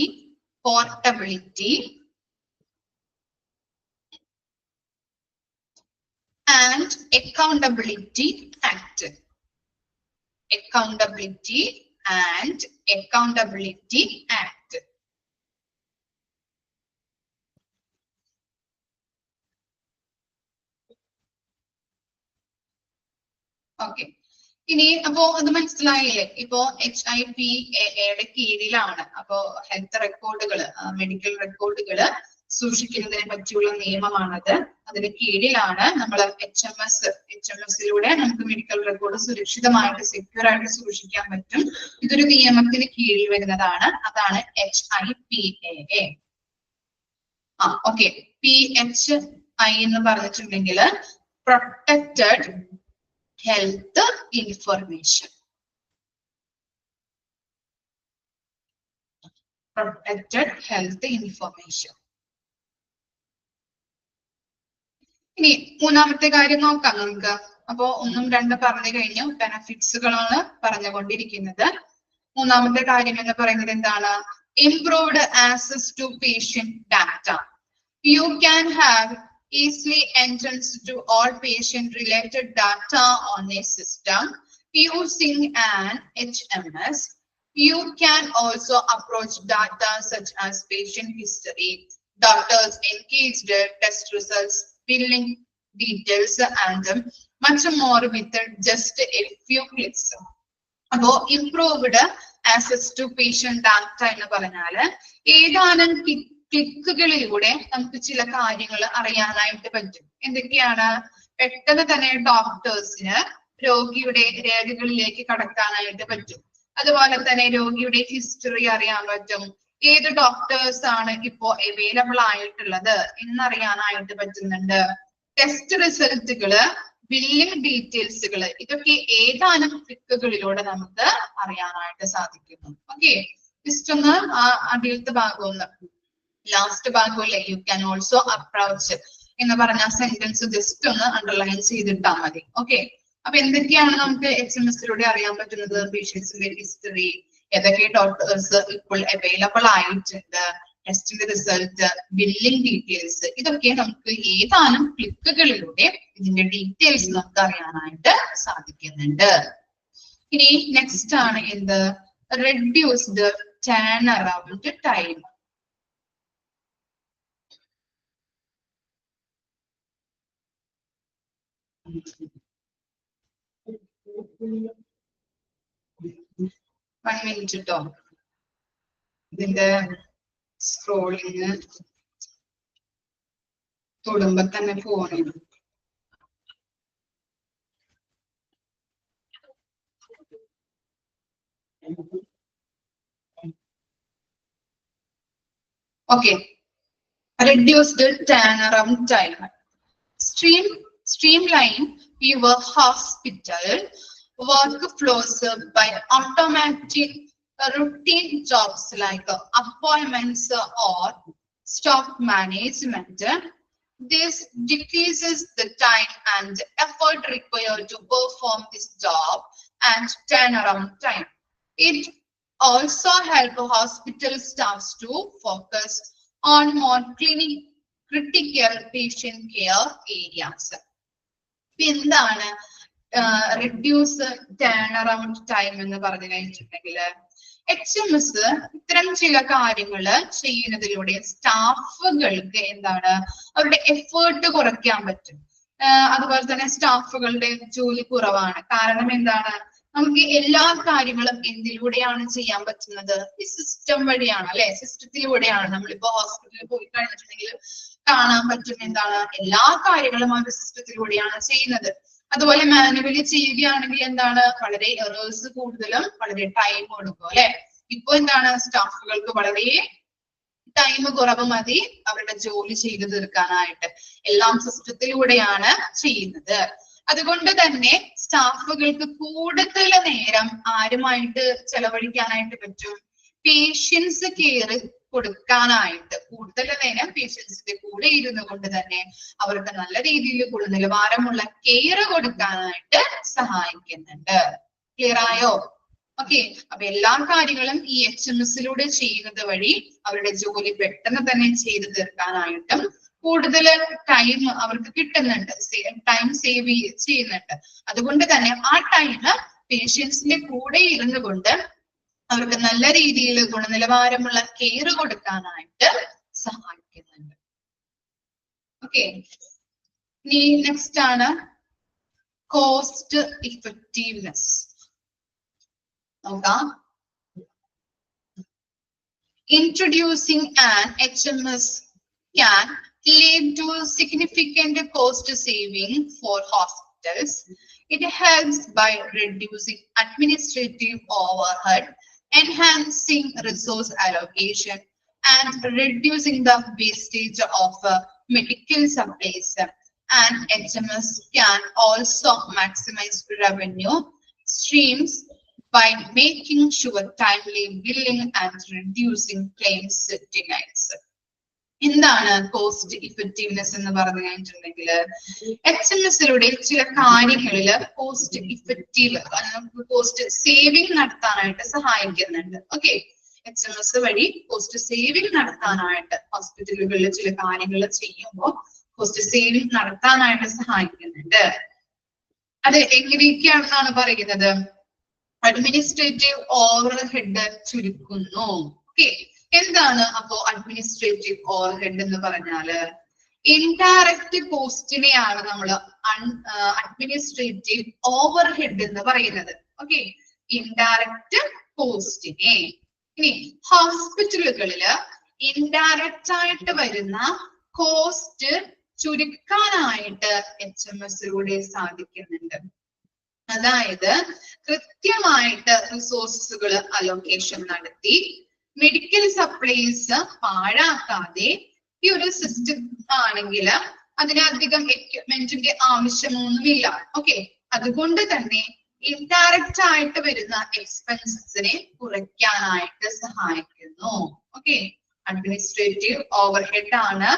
and accountability act. Okay, ഇനി അപ്പോ അത് മനസ്സിലായില്ലേ? ഇപ്പോ HIPAA കീഴിലാണ്. അപ്പോ ഹെൽത്ത് റെക്കോർഡുകള് മെഡിക്കൽ റെക്കോർഡുകള് സൂക്ഷിക്കുന്നതിനെ പറ്റിയുള്ള നിയമമാണത്. അതിന് കീഴിലാണ് നമ്മൾ HMS-ലൂടെ നമുക്ക് മെഡിക്കൽ റെക്കോർഡ് സുരക്ഷിതമായിട്ട് സെക്യൂർ ആയിട്ട് സൂക്ഷിക്കാൻ പറ്റും. ഇതൊരു നിയമത്തിന് കീഴിൽ വരുന്നതാണ്. അതാണ് HIPAA. ഓക്കെ, PHI എന്ന് പറഞ്ഞിട്ടുണ്ടെങ്കിൽ പ്രൊട്ടക്റ്റഡ് ഹെൽത്ത് ഇൻഫർമേഷൻ. ഇനി മൂന്നാമത്തെ കാര്യം നോക്കാം നമുക്ക്. അപ്പോ 1, 2 പറഞ്ഞു കഴിഞ്ഞു. ബെനഫിറ്റ്സുകളാണ് പറഞ്ഞുകൊണ്ടിരിക്കുന്നത്. മൂന്നാമത്തെ കാര്യം എന്ന് പറയുന്നത് എന്താണ്? Improved access to patient data. You can have easily entrance to all patient-related data on a system using an HMS. You can also approach data such as patient history, doctors engaged, test results, billing details, and much more with just a few clicks. Appo improved access to patient data ennu paranjal ഏതാനും ക്ലിക്കുകളിലൂടെ നമുക്ക് ചില കാര്യങ്ങൾ അറിയാനായിട്ട് പറ്റും. എന്തൊക്കെയാണ്? പെട്ടെന്ന് തന്നെ ഡോക്ടേഴ്സിന് രോഗിയുടെ രേഖകളിലേക്ക് കടക്കാനായിട്ട് പറ്റും. അതുപോലെ തന്നെ രോഗിയുടെ ഹിസ്റ്ററി അറിയാൻ പറ്റും. ഏത് ഡോക്ടേഴ്സ് ആണ് ഇപ്പോ അവൈലബിൾ ആയിട്ടുള്ളത് എന്നറിയാനായിട്ട് പറ്റുന്നുണ്ട്. ടെസ്റ്റ് റിസൾട്ടുകള്, ബില്ലിംഗ് ഡീറ്റെയിൽസുകള്, ഇതൊക്കെ ഏതാനും ക്ലിക്കുകളിലൂടെ നമുക്ക് അറിയാനായിട്ട് സാധിക്കുന്നു. ഓക്കെ, ജസ്റ്റ് ഒന്ന് അടിയിലത്തെ ഭാഗം ഒന്ന് ലാസ്റ്റ് ഭാഗമല്ലേ യു ക്യാൻ ഓൾസോ അപ്രോച്ച് എന്ന് പറഞ്ഞ സെന്റൻസ് ജസ്റ്റ് ഒന്ന് അണ്ടർലൈൻ ചെയ്തിട്ടാൽ മതി. ഓക്കെ, അപ്പൊ എന്തൊക്കെയാണ് നമുക്ക് HMS-ലൂടെ അറിയാൻ പറ്റുന്നത്? പേഷ്യൻസിന്റെ ഹിസ്റ്ററി, ഏതൊക്കെ ഡോക്ടേഴ്സ് ഇപ്പോൾ അവൈലബിൾ ആയിട്ടുണ്ട്, ടെസ്റ്റിന്റെ റിസൾട്ട്, ബില്ലിംഗ് ഡീറ്റെയിൽസ്, ഇതൊക്കെ നമുക്ക് ഏതാനും ക്ലിക്കുകളിലൂടെ ഇതിന്റെ ഡീറ്റെയിൽസ് നമുക്ക് അറിയാനായിട്ട് സാധിക്കുന്നുണ്ട്. ഇനി നെക്സ്റ്റ് ആണ് എന്ത്? Reduced turn around time. One minute ട്ടോ. ഇതിന്റെ സ്ക്രോളിങ് തൊടുമ്പോ തന്നെ ഫോണിൽ okay. Reduced turnaround time. Streamline your hospital workflows by automating routine jobs like appointments or stock management. This decreases the time and effort required to perform this job and turnaround time. It also helps hospital staffs to focus on more critical patient care areas. എന്താണ് reduce turnaround time എന്ന് പറഞ്ഞു കഴിഞ്ഞിട്ടുണ്ടെങ്കിൽ HMS ഇത്തരം ചില കാര്യങ്ങൾ ചെയ്യുന്നതിലൂടെ സ്റ്റാഫുകൾക്ക് എന്താണ് അവരുടെ എഫേർട്ട് കുറയ്ക്കാൻ പറ്റും. അതുപോലെ തന്നെ സ്റ്റാഫുകളുടെ ജോലി കുറവാണ്. കാരണം എന്താണ്, നമുക്ക് എല്ലാ കാര്യങ്ങളും എന്തിലൂടെയാണ് ചെയ്യാൻ പറ്റുന്നത്? ഈ സിസ്റ്റം വഴിയാണ് അല്ലെ, സിസ്റ്റത്തിലൂടെയാണ്. നമ്മളിപ്പോ ഹോസ്പിറ്റലിൽ പോയി കഴിഞ്ഞിട്ടുണ്ടെങ്കിൽ കാണാൻ പറ്റും എന്താണ്, എല്ലാ കാര്യങ്ങളും ആ ഒരു സിസ്റ്റത്തിലൂടെയാണ് ചെയ്യുന്നത്. അതുപോലെ മാനുവലി ചെയ്യുകയാണെങ്കിൽ എന്താണ്, വളരെ എറേഴ്സ് കൂടുതലും വളരെ ടൈം കൊടുക്കും അല്ലെ. ഇപ്പൊ എന്താണ്, സ്റ്റാഫുകൾക്ക് വളരെ ടൈം കുറവ് മതി അവരുടെ ജോലി ചെയ്തു തീർക്കാനായിട്ട്. എല്ലാം സിസ്റ്റത്തിലൂടെയാണ് ചെയ്യുന്നത്. അതുകൊണ്ട് തന്നെ സ്റ്റാഫുകൾക്ക് കൂടുതൽ നേരം ആരുമായിട്ട് ചെലവഴിക്കാനായിട്ട് പറ്റും? പേഷ്യൻസ് കെയർ കൊടുക്കാനായിട്ട് കൂടുതൽ നേരം പേഷ്യൻസിന്റെ കൂടെ ഇരുന്നു കൊണ്ട് തന്നെ അവർക്ക് നല്ല രീതിയിൽ ഗുണനിലവാരമുള്ള കെയർ കൊടുക്കാനായിട്ട് സഹായിക്കുന്നുണ്ട്. ക്ലിയർ ആയോ? ഓക്കെ. അപ്പൊ എല്ലാ കാര്യങ്ങളും ഈ HMSലൂടെ ചെയ്യുന്നത് വഴി അവരുടെ ജോലി പെട്ടെന്ന് തന്നെ ചെയ്തു തീർക്കാനായിട്ടും കൂടുതൽ ടൈം അവർക്ക് കിട്ടുന്നുണ്ട്, ടൈം സേവ് ചെയ്യുന്നുണ്ട്. അതുകൊണ്ട് തന്നെ ആ ടൈം പേഷ്യൻസിന്റെ കൂടെ ഇരുന്നു കൊണ്ട് അവർക്ക് നല്ല രീതിയിൽ ഗുണനിലവാരമുള്ള കെയർ കൊടുക്കാനായിട്ട് സഹായിക്കുന്നുണ്ട്. ഓക്കെ. ഇനി നെക്സ്റ്റ് ആണ് കോസ്റ്റ് ഇഫക്റ്റീവ്നെസ്. നോക്കാം. Introducing an HMS can lead to significant cost saving for hospitals. It helps by reducing administrative overhead, enhancing resource allocation, and reducing the wastage of medical supplies. And HMS can also maximize revenue streams by making sure timely billing and reducing claims delays. എന്താണ് cost effectiveness എന്ന് പറഞ്ഞു കഴിഞ്ഞിട്ടുണ്ടെങ്കിൽ HMSലൂടെ ചില കാര്യങ്ങളില് cost effective, cost saving നടത്താനായിട്ട് സഹായിക്കുന്നുണ്ട്. Okay. HMS വഴി cost saving നടത്താനായിട്ട് ഹോസ്പിറ്റലുകളിൽ ചില കാര്യങ്ങൾ ചെയ്യുമ്പോൾ കോസ്റ്റ് സേവിങ് നടത്താനായിട്ട് സഹായിക്കുന്നുണ്ട്. അത് എങ്ങനെയൊക്കെയാണെന്നാണ് പറയുന്നത്? അഡ്മിനിസ്ട്രേറ്റീവ് ഓവർഹെഡ് ചുരുക്കുന്നു. ഓക്കെ. എന്താണ് അപ്പോ അഡ്മിനിസ്ട്രേറ്റീവ് ഓവർഹെഡ് എന്ന് പറഞ്ഞാല്? ഇൻഡയറക്റ്റ് കോസ്റ്റിനെയാണ് നമ്മൾ അഡ്മിനിസ്ട്രേറ്റീവ് ഓവർഹെഡ് എന്ന് പറയുന്നത്. ഓക്കെ. ഇൻഡയറക്റ്റ് കോസ്റ്റിനെ. ഇനി ഹോസ്പിറ്റലുകളില് ഇൻഡയറക്റ്റ് ആയിട്ട് വരുന്ന കോസ്റ്റ് ചുരുക്കാനായിട്ട് HMSലൂടെ സാധിക്കുന്നുണ്ട്. അതായത് കൃത്യമായിട്ട് റിസോഴ്സുകൾ അലോക്കേഷൻ നടത്തി മെഡിക്കൽ സപ്ലൈസ് പാഴാക്കാതെ ഈ ഒരു സിസ്റ്റം ആണെങ്കിൽ അതിനധികം എക്യുപ്മെന്റിന്റെ ആവശ്യമൊന്നുമില്ല. ഓക്കെ. അതുകൊണ്ട് തന്നെ ഇൻഡയറക്റ്റ് ആയിട്ട് വരുന്ന എക്സ്പെൻസസിനെ കുറയ്ക്കാനായിട്ട് സഹായിക്കുന്നു. ഓക്കെ. അഡ്മിനിസ്ട്രേറ്റീവ് ഓവർഹെഡ് ആണ്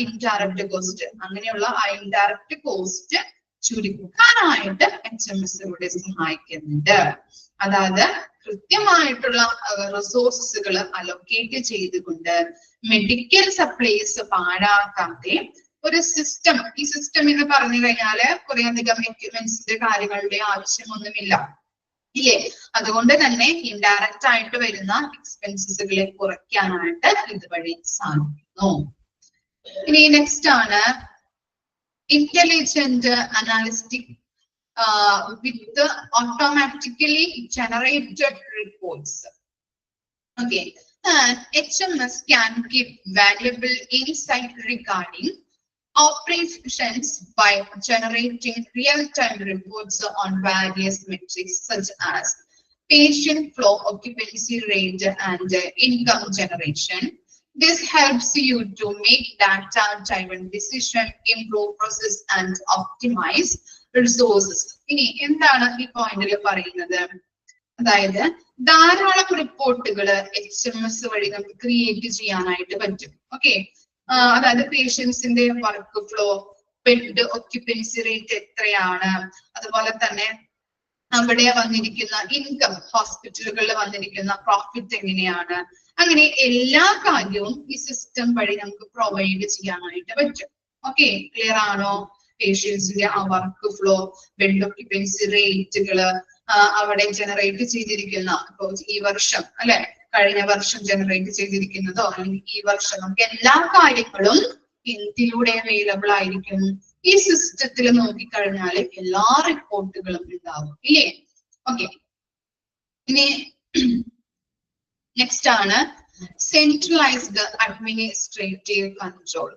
ഇൻഡയറക്റ്റ് കോസ്റ്റ്. അങ്ങനെയുള്ള ആ ഇൻഡയറക്റ്റ് കോസ്റ്റ് ചുരുക്കാനായിട്ട് HMSലൂടെ സഹായിക്കുന്നുണ്ട്. അതായത് കൃത്യമായിട്ടുള്ള റിസോഴ്സുകൾ അലോക്കേറ്റ് ചെയ്തുകൊണ്ട് മെഡിക്കൽ സപ്ലൈസ് പാഴാക്കാതെ ഒരു സിസ്റ്റം, ഈ സിസ്റ്റം എന്ന് പറഞ്ഞു കഴിഞ്ഞാല് കുറെ അധികം എക്യുപ്മെന്റ്സിന്റെ കാര്യങ്ങളുടെ ആവശ്യമൊന്നുമില്ല ഇല്ലേ. അതുകൊണ്ട് തന്നെ ഇൻഡയറക്റ്റ് ആയിട്ട് വരുന്ന എക്സ്പെൻസസുകളെ കുറയ്ക്കാനായിട്ട് ഇതുവഴി സാധിക്കുന്നു. ഇനി നെക്സ്റ്റ് ആണ് intelligent അനാലിസ്റ്റിക് with automatically generated reports. Okay. And HMS can give valuable insight regarding operations by generating real-time reports on various metrics such as patient flow, occupancy rate, and income generation. This helps you to make data-driven decisions, improve process, and optimize resources. ഇനി എന്താണ് ഈ പോയിന്റിൽ പറയുന്നത്? അതായത് ധാരാളം റിപ്പോർട്ടുകൾ HMS വഴി നമുക്ക് ക്രിയേറ്റ് ചെയ്യാനായിട്ട് പറ്റും. ഓക്കെ, അതായത് പേഷ്യൻസിന്റെ workflow, bed occupancy rate എത്രയാണ്, അതുപോലെ തന്നെ അവിടെ വന്നിരിക്കുന്ന ഇൻകം, ഹോസ്പിറ്റലുകളിൽ വന്നിരിക്കുന്ന പ്രോഫിറ്റ് എങ്ങനെയാണ്, അങ്ങനെ എല്ലാ കാര്യവും ഈ സിസ്റ്റം വഴി നമുക്ക് പ്രൊവൈഡ് ചെയ്യാനായിട്ട് പറ്റും. ഓക്കെ, ക്ലിയർ ആണോ? പേഷ്യൻസിന്റെ ആ വർക്ക് ഫ്ലോ, ബെഡ് ഒക്യുപ്പൻസി റേറ്റുകള്, അവിടെ ജനറേറ്റ് ചെയ്തിരിക്കുന്ന ഇപ്പൊ ഈ വർഷം അല്ലെ, കഴിഞ്ഞ വർഷം ജനറേറ്റ് ചെയ്തിരിക്കുന്നതോ അല്ലെങ്കിൽ ഈ വർഷം, നമുക്ക് എല്ലാ കാര്യങ്ങളും എന്തിലൂടെ അവൈലബിൾ ആയിരിക്കും? ഈ സിസ്റ്റത്തിൽ നോക്കിക്കഴിഞ്ഞാൽ എല്ലാ റിപ്പോർട്ടുകളും ഉണ്ടാവും, ഇല്ലേ? ഓക്കെ, ഇനി നെക്സ്റ്റ് ആണ് centralised administrative control.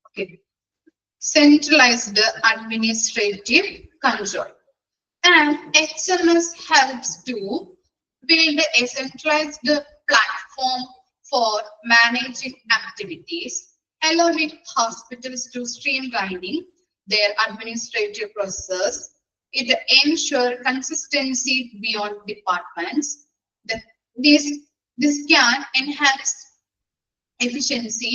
Okay. Centralized administrative control. And HMS helps to build a centralized platform for managing activities, allowing hospitals to streamlining their administrative process. It ensures consistency beyond departments. This can enhance efficiency,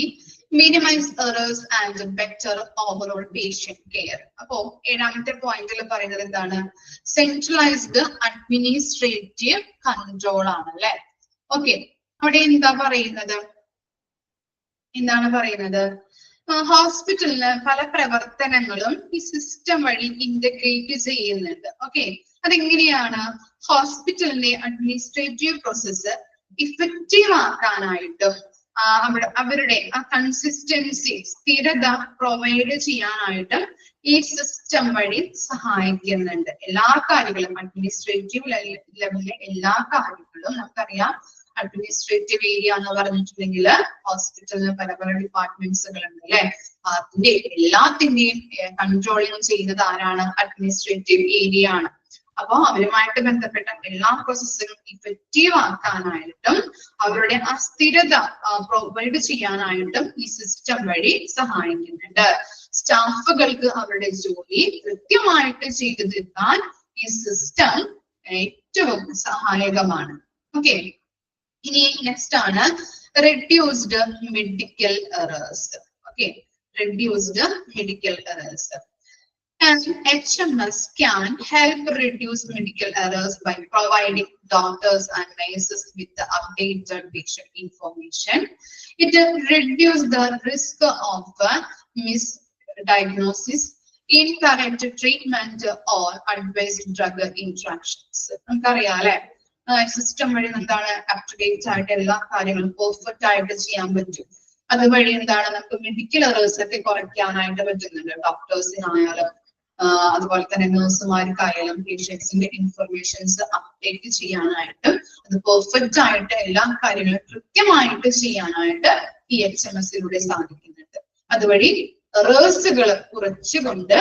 minimize errors and better overall patient care. അപ്പോ ഏഴാമത്തെ പോയിന്റിൽ പറയുന്നത് എന്താണ്? Centralised administrative control ആണ് അല്ലെ. Okay, അവിടെ എന്താണ് പറയുന്നത്? ഹോസ്പിറ്റലിന് പല പ്രവർത്തനങ്ങളും ഈ സിസ്റ്റം വഴി ഇന്റഗ്രേറ്റ് ചെയ്യുന്നുണ്ട്. ഓക്കെ, അതെങ്ങനെയാണ്? ഹോസ്പിറ്റലിന്റെ അഡ്മിനിസ്ട്രേറ്റീവ് പ്രോസസ്സ് ഇഫക്റ്റീവ് ആക്കാനായിട്ടും അവരുടെ ആ കൺസിസ്റ്റൻസി, സ്ഥിരത പ്രൊവൈഡ് ചെയ്യാനായിട്ട് ഈ സിസ്റ്റം വഴി സഹായിക്കുന്നുണ്ട്. എല്ലാ കാര്യങ്ങളും അഡ്മിനിസ്ട്രേറ്റീവ് ലെവലിലെ എല്ലാ കാര്യങ്ങളും നമുക്കറിയാം. അഡ്മിനിസ്ട്രേറ്റീവ് ഏരിയ എന്ന് പറഞ്ഞിട്ടുണ്ടെങ്കിൽ ഹോസ്പിറ്റലിന് പല പല ഡിപ്പാർട്ട്മെന്റ്സുകൾ ഉണ്ട് അല്ലെ. അതിന്റെ എല്ലാത്തിന്റെയും കൺട്രോളിങ് ചെയ്യുന്നത് ആരാണ്? അഡ്മിനിസ്ട്രേറ്റീവ് ഏരിയ ആണ്. അപ്പൊ അവരുമായിട്ട് ബന്ധപ്പെട്ട എല്ലാ പ്രോസസ്സുകളും ഇഫക്റ്റീവ് ആക്കാനായിട്ടും അവരുടെ അസ്ഥിരത പ്രൊവൈഡ് ചെയ്യാനായിട്ടും ഈ സിസ്റ്റം വഴി സഹായിക്കുന്നുണ്ട്. സ്റ്റാഫുകൾക്ക് അവരുടെ ജോലി കൃത്യമായിട്ട് ചെയ്തു തീർക്കാൻ ഈ സിസ്റ്റം ഏറ്റവും സഹായകമാണ്. ഓക്കെ, ഇനി നെക്സ്റ്റ് ആണ് reduced medical errors. Okay, reduced medical errors. And HMS can help reduce medical errors by providing doctors and nurses with the updated patient information. It reduces the risk of misdiagnosis, incorrect treatment or adverse drug interactions. നമുക്കറിയാം അല്ലെ, system വഴി എന്താണ് up to date ആയിട്ട് എല്ലാ കാര്യങ്ങളും perfect ആയിട്ട് ചെയ്യാൻ പറ്റും. അതുവഴി എന്താണ് നമുക്ക് മെഡിക്കൽ എറേഴ്സ് ഒക്കെ കുറയ്ക്കാനായിട്ട് പറ്റുന്നുണ്ട്. ഡോക്ടേഴ്സിനായാലും അതുപോലെ തന്നെ നഴ്സുമാർക്കായാലും പേഷ്യൻസിന്റെ ഇൻഫർമേഷൻസ് അപ്ഡേറ്റ് ചെയ്യാനായിട്ട്, അത് പെർഫെക്റ്റ് ആയിട്ട് എല്ലാ കാര്യങ്ങളും കൃത്യമായിട്ട് ചെയ്യാനായിട്ട് ഈ HMSലൂടെ സാധിക്കുന്നുണ്ട്. അതുവഴി എറേഴ്സുകൾ കുറച്ചുകൊണ്ട്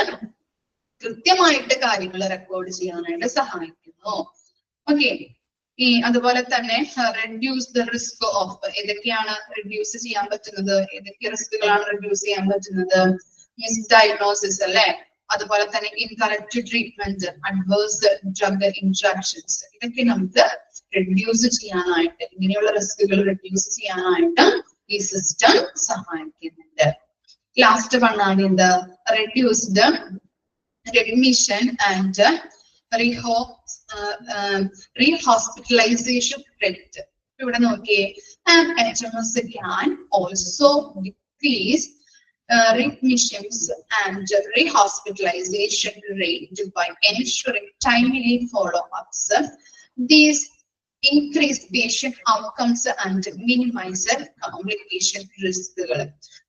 കൃത്യമായിട്ട് കാര്യങ്ങൾ റെക്കോർഡ് ചെയ്യാനായിട്ട് സഹായിക്കുന്നു. ഓക്കെ, ഈ അതുപോലെ തന്നെ റെഡ്യൂസ് ദ റിസ്ക് ഓഫ്, ഏതൊക്കെയാണ് റെഡ്യൂസ് ചെയ്യാൻ പറ്റുന്നത്? ഏതൊക്കെ റിസ്കുകളാണ് റെഡ്യൂസ് ചെയ്യാൻ പറ്റുന്നത്? മിസ്ഡയഗ്നോസിസ് അല്ലെ, അതുപോലെ തന്നെ incorrect treatment, adverse drug interactions, ഇതൊക്കെ നമുക്ക് റെഡ്യൂസ് ചെയ്യാനായിട്ട്, ഇങ്ങനെയുള്ള റിസ്കുകൾ റെഡ്യൂസ് ചെയ്യാനായിട്ട് ഈ സിസ്റ്റം സഹായിക്കുന്നുണ്ട്. ലാസ്റ്റ് വണ്ണാണ് ഇത് റെഡ്യൂസ്ഡ് റെഡ്മിഷൻ ആൻഡ് rehospitalization rate. ഇവിടെ നോക്കിയേ, HMS can also decrease readmissions and rehospitalization rate by ensuring timely follow-ups. These increase patient outcomes and minimise complication റിസ്കുകൾ.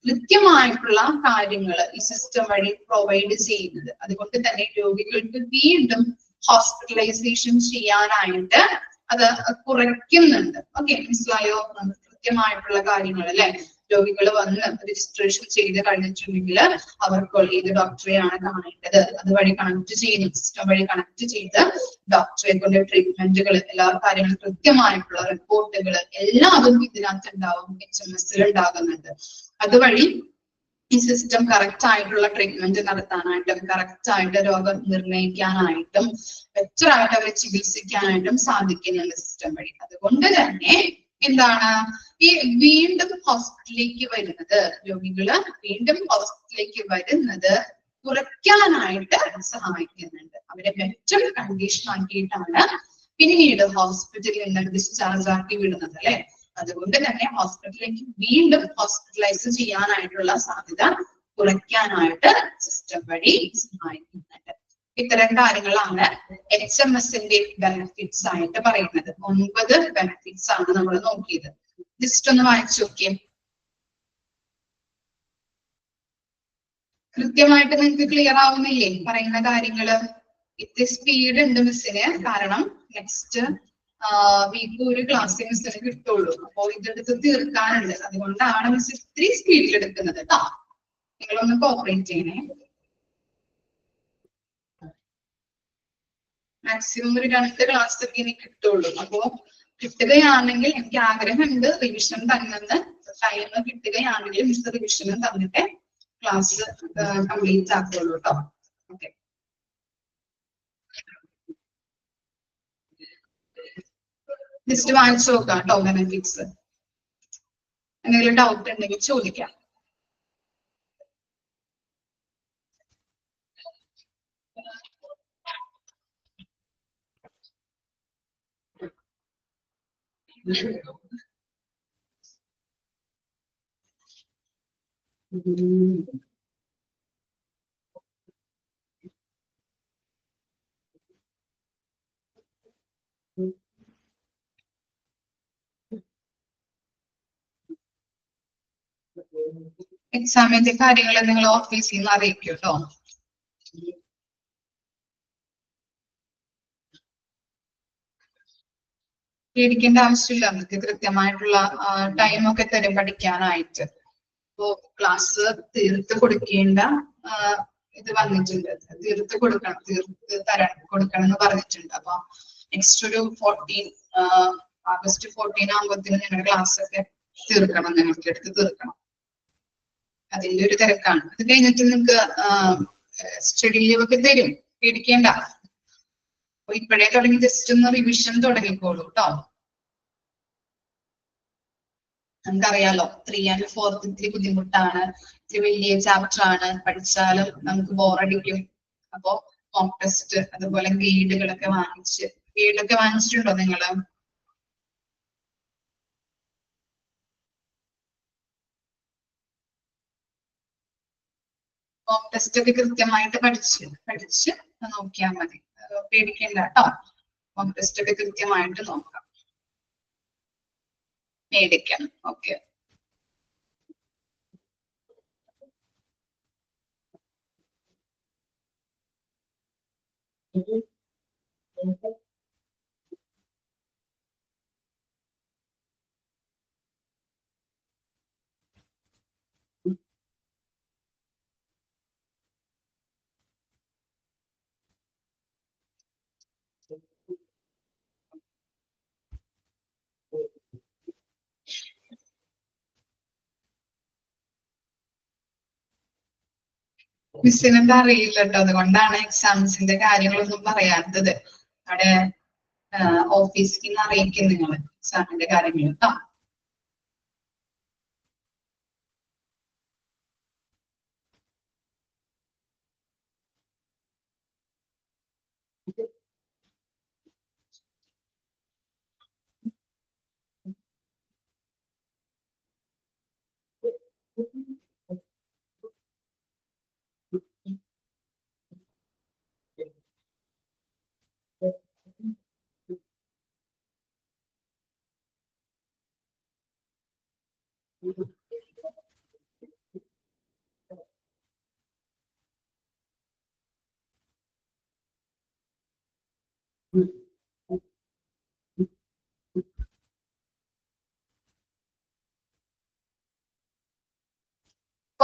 കൃത്യമായിട്ടുള്ള കാര്യങ്ങൾ ഈ സിസ്റ്റം വഴി പ്രൊവൈഡ് ചെയ്യുന്നത്. അതുകൊണ്ട് തന്നെ രോഗികൾക്ക് വീണ്ടും ഹോസ്പിറ്റലൈസേഷൻ ചെയ്യാനായിട്ട് അത് കുറയ്ക്കുന്നുണ്ട്. ഓക്കെ, മനസ്സിലായോ? കൃത്യമായിട്ടുള്ള കാര്യങ്ങൾ അല്ലെ. രോഗികൾ വന്ന് രജിസ്ട്രേഷൻ ചെയ്ത് കഴിഞ്ഞിട്ടുണ്ടെങ്കിൽ അവർക്ക് ഏത് ഡോക്ടറെയാണ് കാണേണ്ടത്, അതുവഴി കണക്ട് ചെയ്യുന്നു, സിസ്റ്റം വഴി കണക്ട് ചെയ്ത് ഡോക്ടറെ കൊണ്ട് ട്രീറ്റ്മെന്റുകൾ, എല്ലാ കാര്യങ്ങളും കൃത്യമായിട്ടുള്ള റിപ്പോർട്ടുകൾ എല്ലാതും ഇതിനകത്ത് ഉണ്ടാവും, HMS ഉണ്ടാകുന്നുണ്ട്. അതുവഴി ഈ സിസ്റ്റം കറക്റ്റ് ആയിട്ടുള്ള ട്രീറ്റ്മെന്റ് നടത്താനായിട്ടും കറക്റ്റ് ആയിട്ട് രോഗം നിർണ്ണയിക്കാനായിട്ടും ബെറ്റർ ആയിട്ട് അവരെ ചികിത്സിക്കാനായിട്ടും സാധിക്കുന്നുണ്ട് സിസ്റ്റം വഴി. അതുകൊണ്ട് തന്നെ എന്താണ് ഈ വീണ്ടും ഹോസ്പിറ്റലിലേക്ക് വരുന്നത്, രോഗികള് വീണ്ടും ഹോസ്പിറ്റലിലേക്ക് വരുന്നത് കുറയ്ക്കാനായിട്ട് സഹായിക്കുന്നുണ്ട്. അവരെ ബെറ്റർ കണ്ടീഷൻ ആക്കിയിട്ടാണ് പിന്നീട് ഹോസ്പിറ്റലിൽ നിന്ന് ഡിസ്ചാർജ് ആക്കി വിടുന്നത് അല്ലെ. അതുകൊണ്ട് തന്നെ ഹോസ്പിറ്റലിലേക്ക് വീണ്ടും ഹോസ്പിറ്റലൈസ് ചെയ്യാനായിട്ടുള്ള സാധ്യത കുറയ്ക്കാനായിട്ട് സിസ്റ്റം വഴി സഹായിക്കുന്നുണ്ട്. ഇത്തരം കാര്യങ്ങളാണ് HMSന്റെ ബെനിഫിറ്റ്സ് ആയിട്ട് പറയുന്നത്. 9 ബെനിഫിറ്റ്സ് ആണ് നമ്മൾ നോക്കിയത്. ജസ്റ്റ് ഒന്ന് വായിച്ചു നോക്കിയേ. കൃത്യമായിട്ട് നിങ്ങൾക്ക് ക്ലിയർ ആവുന്നില്ലേ പറയുന്ന കാര്യങ്ങള്? ഇത്തിരി സ്പീഡ് ഉണ്ട് മിസ്സിന്, കാരണം നെക്സ്റ്റ് വീക്ക് ഒരു ക്ലാസ്സിൽ മിസ്സിന് കിട്ടുള്ളൂ. അപ്പോ ഇതെടുത്ത് തീർക്കാനുണ്ട്. അതുകൊണ്ടാണ് മിസ് ഇത്തിരി സ്പീഡിൽ എടുക്കുന്നത് കേട്ടോ. നിങ്ങളൊന്ന് കോപ്പറേറ്റ് ചെയ്യണേ. മാക്സിമം ഒരു 2 ക്ലാസ് ഒക്കെ ഇനി കിട്ടുള്ളൂ. അപ്പോ കിട്ടുകയാണെങ്കിൽ എനിക്ക് ആഗ്രഹമുണ്ട് റിവിഷൻ തന്നെന്ന്. ടൈം കിട്ടുകയാണെങ്കിൽ മിസ് റിവിഷനും തന്നിട്ട് ക്ലാസ് കംപ്ലീറ്റ് ആക്കുള്ളൂ കേട്ടോ. ഓക്കെ, ജസ്റ്റ് വായിച്ചു നോക്കാം കേട്ടോ ബെനിഫിറ്റ്സ്. എന്തെങ്കിലും ഡൗട്ട് ഉണ്ടെങ്കിൽ ചോദിക്കാം. എക്സാമിന്റെ കാര്യങ്ങൾ നിങ്ങൾ ഓഫീസിൽ നിന്ന് അറിയിക്കും കേട്ടോ. പേടിക്കേണ്ട ആവശ്യമില്ല, നമുക്ക് കൃത്യമായിട്ടുള്ള ടൈമൊക്കെ തരും പഠിക്കാനായിട്ട്. ഇപ്പോ ക്ലാസ് തീർത്ത് കൊടുക്കേണ്ട ഇത് വന്നിട്ടുണ്ട്, തീർത്ത് കൊടുക്കണം എന്ന് പറഞ്ഞിട്ടുണ്ട്. അപ്പൊ നെക്സ്റ്റ് ഒരു 14 ആഗസ്റ്റ് 14 ആകുമ്പോഴത്തേനും ഞങ്ങളുടെ ക്ലാസ് ഒക്കെ തീർക്കണം, ഞങ്ങൾക്ക് എടുത്ത് തീർക്കണം. അതിന്റെ ഒരു തിരക്കാണ്. അത് കഴിഞ്ഞിട്ട് നിങ്ങൾക്ക് സ്റ്റഡി ലീവ് ഒക്കെ തരും, പേടിക്കേണ്ട. അപ്പൊ ഇപ്പോഴേ തുടങ്ങി ജസ്റ്റ് ഒന്ന് റിവിഷൻ തുടങ്ങിക്കോളൂ കേട്ടോ. നമുക്കറിയാലോ 3 and 4 ഇത്തിരി ബുദ്ധിമുട്ടാണ്, ഇത്തിരി വലിയ ചാപ്റ്റർ ആണ്, പഠിച്ചാലും നമുക്ക് ബോറടിക്കും. അപ്പൊ മോക്ക് ടെസ്റ്റ് അതുപോലെ ഗൈഡുകളൊക്കെ വാങ്ങിച്ചിട്ടുണ്ടോ നിങ്ങള്? മോക്ക് ടെസ്റ്റ് ഒക്കെ കൃത്യമായിട്ട് പഠിച്ച് നോക്കിയാൽ മതി, പേടിക്കണ്ട കേട്ടോ. മോക്ക് ടെസ്റ്റ് ഒക്കെ കൃത്യമായിട്ട് നോക്കാം, മേടിക്കണം. ഓക്കെ, മിസ്സിനെന്താ അറിയില്ല കേട്ടോ, അതുകൊണ്ടാണ് എക്സാംസിന്റെ കാര്യങ്ങളൊന്നും പറയാത്തത്. അവിടെ ഓഫീസിൽ നിന്ന് അറിയിക്കും നിങ്ങൾ എക്സാമിന്റെ കാര്യങ്ങൾ കേട്ടോ.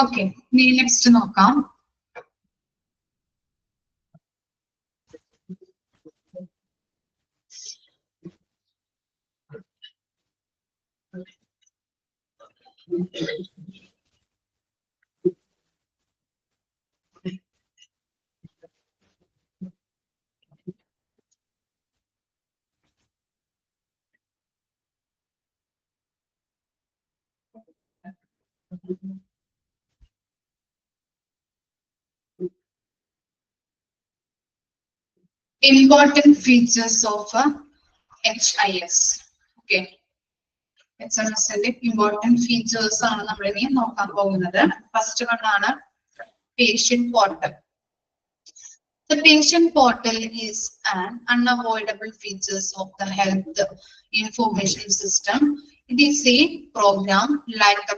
Okay, next നോക്കാം. Important features of HIS. Okay. HMSന്റെ important features ആണ് നമ്മൾ ഇനി നോക്കാൻ പോകുന്നത്. First one ആണ് patient portal. The patient portal is an unavoidable features of the health information system. It is a program like the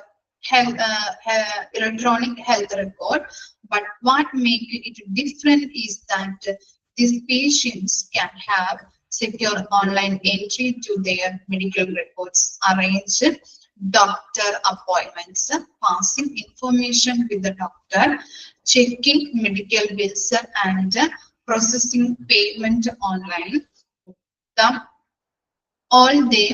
electronic health record, but what makes it different is that these patients can have secure online entry to their medical records, arrange doctor appointments, passing information with the doctor, checking medical bills, and processing payment online. All they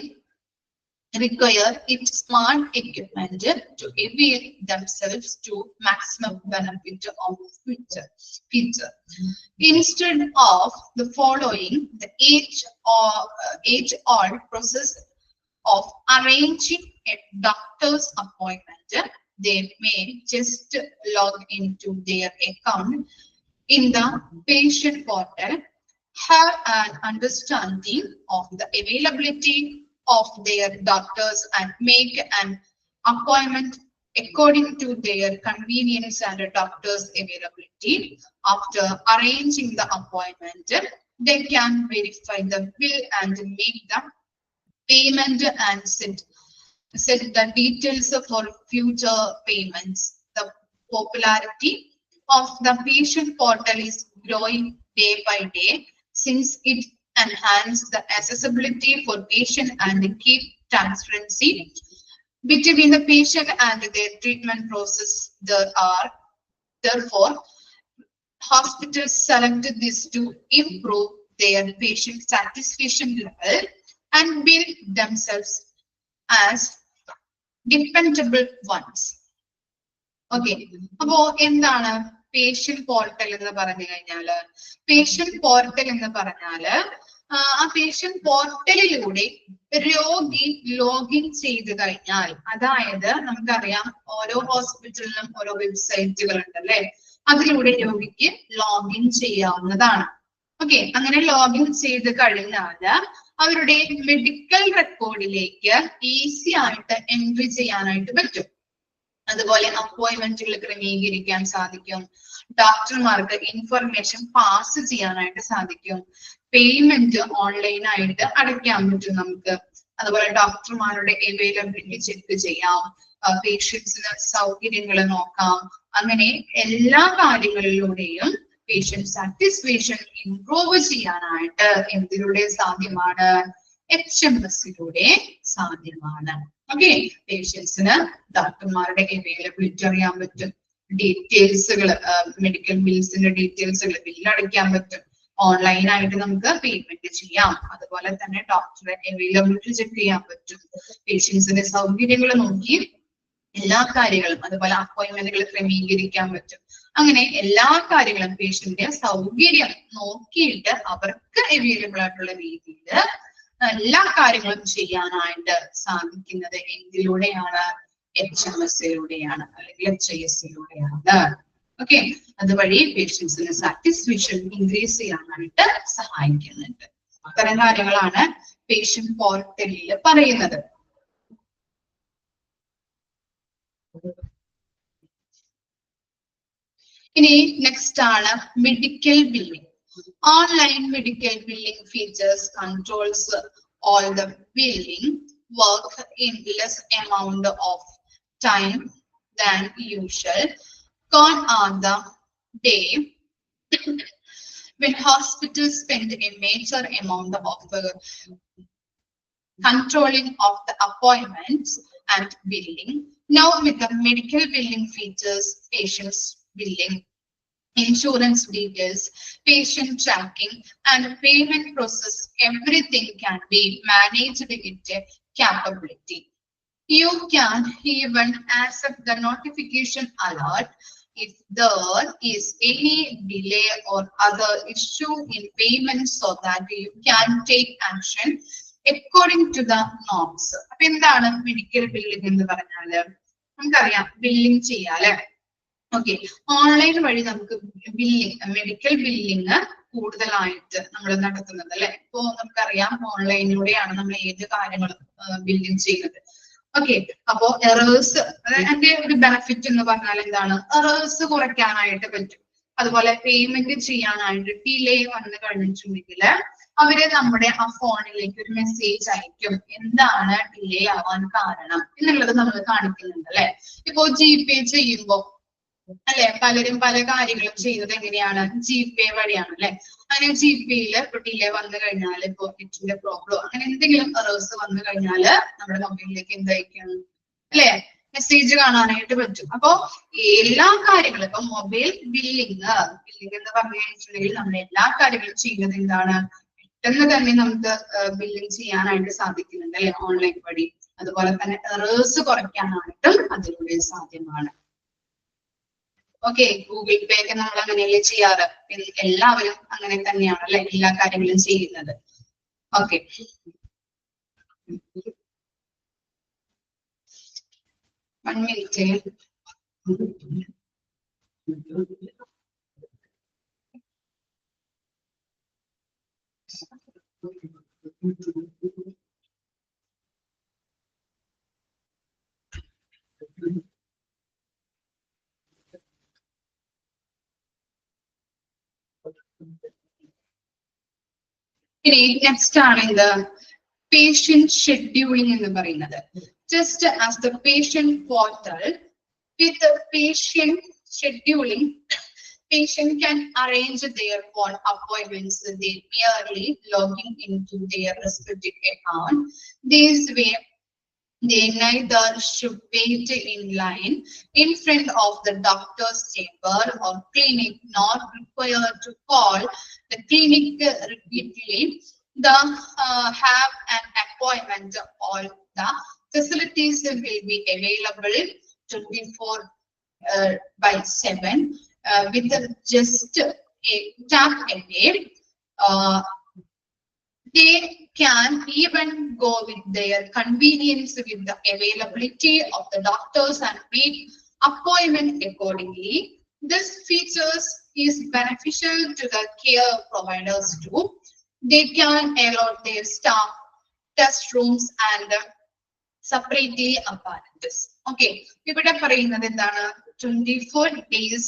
require is smart equipment to avail themselves to maximum benefit of feature. Instead of the following, the age-old process of arranging a doctor's appointment, they may just log into their account in the patient portal, have an understanding of the availability of their doctors, and make an appointment according to their convenience and the doctor's availability. After arranging the appointment, they can verify the bill and make the payment and set the details for future payments. The popularity of the patient portal is growing day by day, since it enhance the accessibility for patient and keep transparency between the patient and their treatment process. There are therefore hospitals selected this to improve their patient satisfaction level and build themselves as dependable ones. Okay, അപ്പോ എന്താണ് patient portal എന്ന് പറഞ്ഞു കഴിഞ്ഞാല്? Patient portal എന്ന് പറഞ്ഞാല് ആ patient പോർട്ടലിലൂടെ രോഗി login ചെയ്ത് കഴിഞ്ഞാൽ, അതായത് നമുക്കറിയാം ഓരോ ഹോസ്പിറ്റലിലും ഓരോ വെബ്സൈറ്റുകൾ ഉണ്ടല്ലേ, അതിലൂടെ രോഗിക്ക് ലോഗിൻ ചെയ്യാവുന്നതാണ്. ഓക്കെ, അങ്ങനെ ലോഗിൻ ചെയ്ത് കഴിഞ്ഞാൽ അവരുടെ മെഡിക്കൽ റെക്കോർഡിലേക്ക് ഈസി ആയിട്ട് എൻട്രി ചെയ്യാനായിട്ട് പറ്റും. അതുപോലെ അപ്പോയിന്റ്മെന്റുകൾ ക്രമീകരിക്കാൻ സാധിക്കും, ഡോക്ടർമാർക്ക് ഇൻഫർമേഷൻ പാസ് ചെയ്യാനായിട്ട് സാധിക്കും, പേയ്മെന്റ് ഓൺലൈനായിട്ട് അടയ്ക്കാൻ പറ്റും നമുക്ക്. അതുപോലെ ഡോക്ടർമാരുടെ അവൈലബിലിറ്റി ചെക്ക് ചെയ്യാം, പേഷ്യൻസിന് സൗകര്യങ്ങൾ നോക്കാം. അങ്ങനെ എല്ലാ കാര്യങ്ങളിലൂടെയും പേഷ്യന്റ് സാറ്റിസ്ഫാക്ഷൻ ഇംപ്രൂവ് ചെയ്യാനായിട്ട് എന്തിലൂടെ സാധ്യമാണ്? HMSലൂടെ സാധ്യമാണ്. ഓക്കെ, പേഷ്യൻസിന് ഡോക്ടർമാരുടെ അവൈലബിലിറ്റി അറിയാൻ പറ്റും, ഡീറ്റെയിൽസുകൾ, മെഡിക്കൽ ബിൽസിന്റെ ഡീറ്റെയിൽസുകൾ, ബില്ലടയ്ക്കാൻ പറ്റും, ഓൺലൈനായിട്ട് നമുക്ക് പേയ്മെന്റ് ചെയ്യാം. അതുപോലെ തന്നെ ഡോക്ടറെ അവൈലബിലിറ്റി ചെക്ക് ചെയ്യാൻ പറ്റും, പേഷ്യൻസിന്റെ സൗകര്യങ്ങൾ നോക്കി എല്ലാ കാര്യങ്ങളും, അതുപോലെ അപ്പോയിന്റ്മെന്റുകൾ ക്രമീകരിക്കാൻ പറ്റും. അങ്ങനെ എല്ലാ കാര്യങ്ങളും പേഷ്യന്റിന്റെ സൗകര്യം നോക്കിയിട്ട് അവർക്ക് അവൈലബിൾ ആയിട്ടുള്ള രീതിയിൽ എല്ലാ കാര്യങ്ങളും ചെയ്യാനായിട്ട് സാധിക്കുന്നത് എന്തിലൂടെയാണ്? HMSലൂടെയാണ്, അല്ലെങ്കിൽ HISലൂടെയാണ്. ഓക്കെ, അതുവഴി പേഷ്യൻസിന് സാറ്റിസ്ഫാക്ഷൻ ഇൻക്രീസ് ചെയ്യാനായിട്ട് സഹായിക്കുന്നുണ്ട്. അത്തരം കാര്യങ്ങളാണ് പേഷ്യന്റ് പോർട്ടലിൽ പറയുന്നത്. ഇനി നെക്സ്റ്റ് ആണ് medical billing. Online medical billing features controls all the billing work in less amount of time than usual. Gone are the day when hospitals spend a major amount of controlling of the appointments and billing. Now with the medical billing features, patients billing, insurance details, patient tracking, and payment process, everything can be managed with a capability. You can even accept the notification alert if there is any delay or other issue in payment so that you can take action according to the norms. അപ്പൊ എന്താണ് medical billing എന്ന് പറഞ്ഞാല് നമുക്കറിയാം billing ചെയ്യാല്ലേ. Okay, online വഴി നമുക്ക് billing medical billing കൂടുതലായിട്ട് നമ്മൾ നടത്തുന്നത് അല്ലെ. ഇപ്പോ നമുക്കറിയാം ഓൺലൈനിലൂടെയാണ് നമ്മൾ ഏത് കാര്യങ്ങളും ബില്ലിംഗ് ചെയ്യുന്നത്. ഓക്കെ, അപ്പോ എറേഴ്സ് അതിന്റെ ഒരു ബെനിഫിറ്റ് എന്ന് പറഞ്ഞാൽ എന്താണ്, എറേഴ്സ് കുറയ്ക്കാനായിട്ട് പറ്റും. അതുപോലെ പേയ്മെന്റ് ചെയ്യാനായിട്ട് ഡിലേ വന്നു കഴിഞ്ഞിട്ടുണ്ടെങ്കിൽ അവര് നമ്മുടെ ആ ഫോണിലേക്ക് ഒരു മെസ്സേജ് അയക്കും, എന്താണ് ഡിലേ ആവാൻ കാരണം എന്നുള്ളത് നമ്മൾ കാണിക്കുന്നുണ്ട് അല്ലെ. ഇപ്പോ GPay ചെയ്യുമ്പോ അല്ലെ, പലരും പല കാര്യങ്ങളും ചെയ്യുന്നത് എങ്ങനെയാണ്, GPay വഴിയാണ് അല്ലെ. അങ്ങനെ GPayയിൽ ഇപ്പൊ ഡിലേ വന്നു കഴിഞ്ഞാൽ, ഇപ്പൊ നെറ്റിന്റെ പ്രോബ്ലം അങ്ങനെ എന്തെങ്കിലും എറേഴ്സ് വന്നു കഴിഞ്ഞാല് നമ്മുടെ മൊബൈലിലേക്ക് എന്തായിരിക്കും അല്ലെ, മെസ്സേജ് കാണാനായിട്ട് പറ്റും. അപ്പോ എല്ലാ കാര്യങ്ങളും ഇപ്പൊ മൊബൈൽ ബില്ലിംഗ് എന്ന് പറഞ്ഞു കഴിഞ്ഞിട്ടുണ്ടെങ്കിൽ നമ്മൾ എല്ലാ കാര്യങ്ങളും ചെയ്യുന്നത് എന്താണ്, പെട്ടെന്ന് തന്നെ നമുക്ക് ബില്ലിംഗ് ചെയ്യാനായിട്ട് സാധിക്കുന്നുണ്ട് അല്ലെ ഓൺലൈൻ വഴി. അതുപോലെ തന്നെ എറേഴ്സ് കുറയ്ക്കാനായിട്ടും അതിലൂടെ സാധ്യമാണ്. ഓക്കെ, ഗൂഗിൾ പേ ഒക്കെ നമ്മൾ അങ്ങനെയല്ലേ ചെയ്യാറ്, എല്ലാവരും അങ്ങനെ തന്നെയാണ് അല്ലെ എല്ലാ കാര്യങ്ങളും ചെയ്യുന്നത്. Okay, one minute. ഇനി നെക്സ്റ്റ് ആണ് ഇത് പേഷ്യന്റ് ഷെഡ്യൂളിംഗ് എന്ന് പറയുന്നത്. Just as the patient portal with patient scheduling, patient can arrange their own appointments. They merely logging into their respective account. This way, they neither should wait in line in front of the doctor's chamber or clinic, nor required to call the clinic repeatedly. The have an appointment. All the facilities will be available 24/7 with just a tap away. They can even go with their convenience with the availability of the doctors and make appointment accordingly. This features is beneficial to the care providers too. They can allot their staff test rooms and separately apparatus. Okay, ഇവിടെ പറയുന്നത് എന്താണ്, 24 days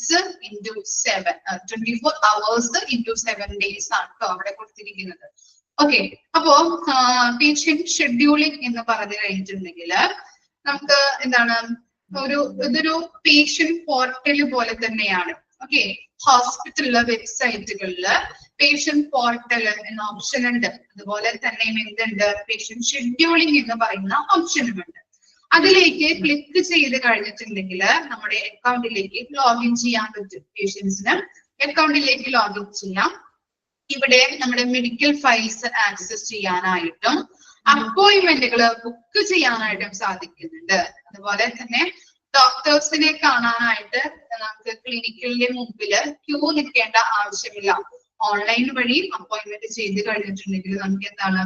into 7, 24 hours into 7 days ആണ് അവിടെ കൊടുത്തിരിക്കുന്നത്. Okay, അപ്പോ patient scheduling എന്ന് പറഞ്ഞു കഴിഞ്ഞിട്ടുണ്ടെങ്കിൽ നമുക്ക് എന്താണ്, ഇതൊരു പേഷ്യന്റ് പോർട്ടൽ പോലെ തന്നെയാണ്. ഓക്കെ, ഹോസ്പിറ്റലിലെ വെബ്സൈറ്റുകളില് പേഷ്യന്റ് പോർട്ടൽ എന്ന ഓപ്ഷൻ ഉണ്ട്. അതുപോലെ തന്നെ എന്തുണ്ട്, പേഷ്യന്റ് ഷെഡ്യൂളിംഗ് എന്ന് പറയുന്ന ഓപ്ഷനും ഉണ്ട്. അതിലേക്ക് ക്ലിക്ക് ചെയ്ത് കഴിഞ്ഞിട്ടുണ്ടെങ്കിൽ നമ്മുടെ അക്കൗണ്ടിലേക്ക് ലോഗിൻ ചെയ്യാൻ പറ്റും. പേഷ്യൻസിന് അക്കൗണ്ടിലേക്ക് ലോഗിൻ ചെയ്യാം. ഇവിടെ നമ്മുടെ മെഡിക്കൽ ഫയൽസ് ആക്സസ് ചെയ്യാനായിട്ടും അപ്പോയിന്റ്മെന്റുകൾ ബുക്ക് ചെയ്യാനായിട്ടും സാധിക്കുന്നുണ്ട്. അതുപോലെ തന്നെ ഡോക്ടേഴ്സിനെ കാണാനായിട്ട് നമുക്ക് ക്ലിനിക്കിന്റെ മുമ്പില് ക്യൂ നിൽക്കേണ്ട ആവശ്യമില്ല. ഓൺലൈൻ വഴി അപ്പോയിന്റ്മെന്റ് ചെയ്ത് കഴിഞ്ഞിട്ടുണ്ടെങ്കിൽ നമുക്ക് എന്താണ്,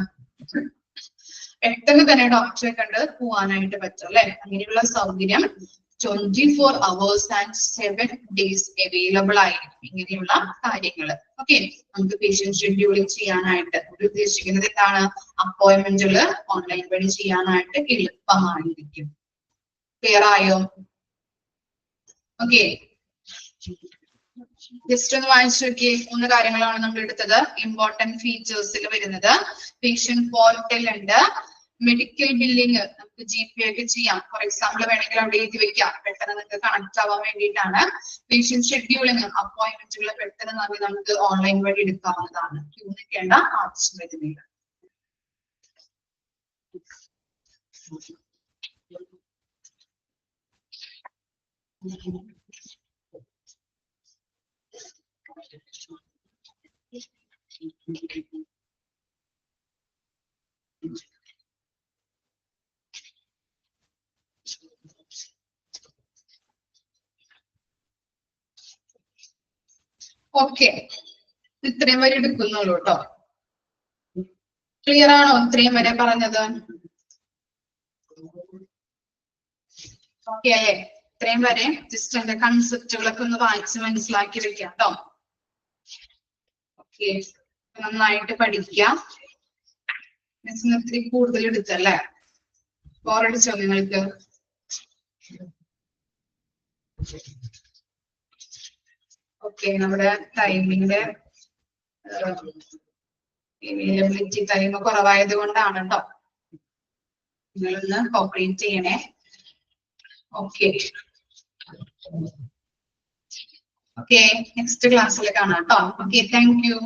പെട്ടെന്ന് തന്നെ ഡോക്ടറെ കണ്ട് പോവാനായിട്ട് പറ്റും അല്ലെ. അങ്ങനെയുള്ള സൗകര്യം 24 hours and 7 days അവൈലബിൾ ആയിരിക്കും. ഇങ്ങനെയുള്ള കാര്യങ്ങൾ ഓക്കെ നമുക്ക് പേഷ്യന്റ് ഷെഡ്യൂളിംഗ് ചെയ്യാനായിട്ട് ഉദ്ദേശിക്കുന്നത് എന്താണ്, അപ്പോയിന്റ്മെന്റുകൾ ഓൺലൈൻ വഴി ചെയ്യാനായിട്ട് എളുപ്പമായിരിക്കും. ക്ലിയർ ആയോ? ഓക്കെ, ജസ്റ്റ് ഒന്ന് വായിച്ചു നോക്കിയേ. 3 കാര്യങ്ങളാണ് നമ്മൾ എടുത്തത്. ഇമ്പോർട്ടന്റ് ഫീച്ചേഴ്സിൽ വരുന്നത് പേഷ്യന്റ് പോർട്ടൽ ഉണ്ട്, മെഡിക്കൽ ബില്ലിങ് നമുക്ക് GPay ഒക്കെ ചെയ്യാം. ഫോർ എക്സാമ്പിൾ വേണമെങ്കിൽ അവിടെ എഴുതി വെക്കാം, പെട്ടെന്ന് നിങ്ങൾക്ക് കണക്ട് ആവാൻ വേണ്ടിയിട്ടാണ്. പേഷ്യന്റ് ഷെഡ്യൂളിങ് അപ്പോയിന്റ്മെന്റുകൾ പെട്ടെന്ന് നമുക്ക് ഓൺലൈൻ വഴി എടുക്കാവുന്നതാണ്. ക്യൂ നിൽക്കേണ്ട ആവശ്യം വരുന്നില്ല. ഓക്കെ, ഇത്രയും വരെ എടുക്കുന്നുള്ളൂ കേട്ടോ. ക്ലിയർ ആണോ ഇത്രയും വരെ പറഞ്ഞത്? ഓക്കെ അല്ലേ? ഇത്രയും വരെ ജസ്റ്റ് എന്റെ കൺസെപ്റ്റുകളൊക്കെ ഒന്ന് വായിച്ച് മനസ്സിലാക്കി വെക്കാം കേട്ടോ. ഓക്കെ, നന്നായിട്ട് പഠിക്കാം. ഇത്തിരി കൂടുതൽ എടുത്തല്ലേ? ബോറടിച്ചോ നിങ്ങൾക്ക്? ഓക്കെ, നമ്മുടെ ടൈമിന്റെ അവൈലബിലിറ്റി ടൈം കുറവായത് കൊണ്ടാണ് കേട്ടോ. നിങ്ങളൊന്ന് കോപ്പറേറ്റ് ചെയ്യണേ. ഓക്കെ ഓക്കെ, നെക്സ്റ്റ് ക്ലാസ്സിൽ കാണാം കേട്ടോ. Okay, thank you.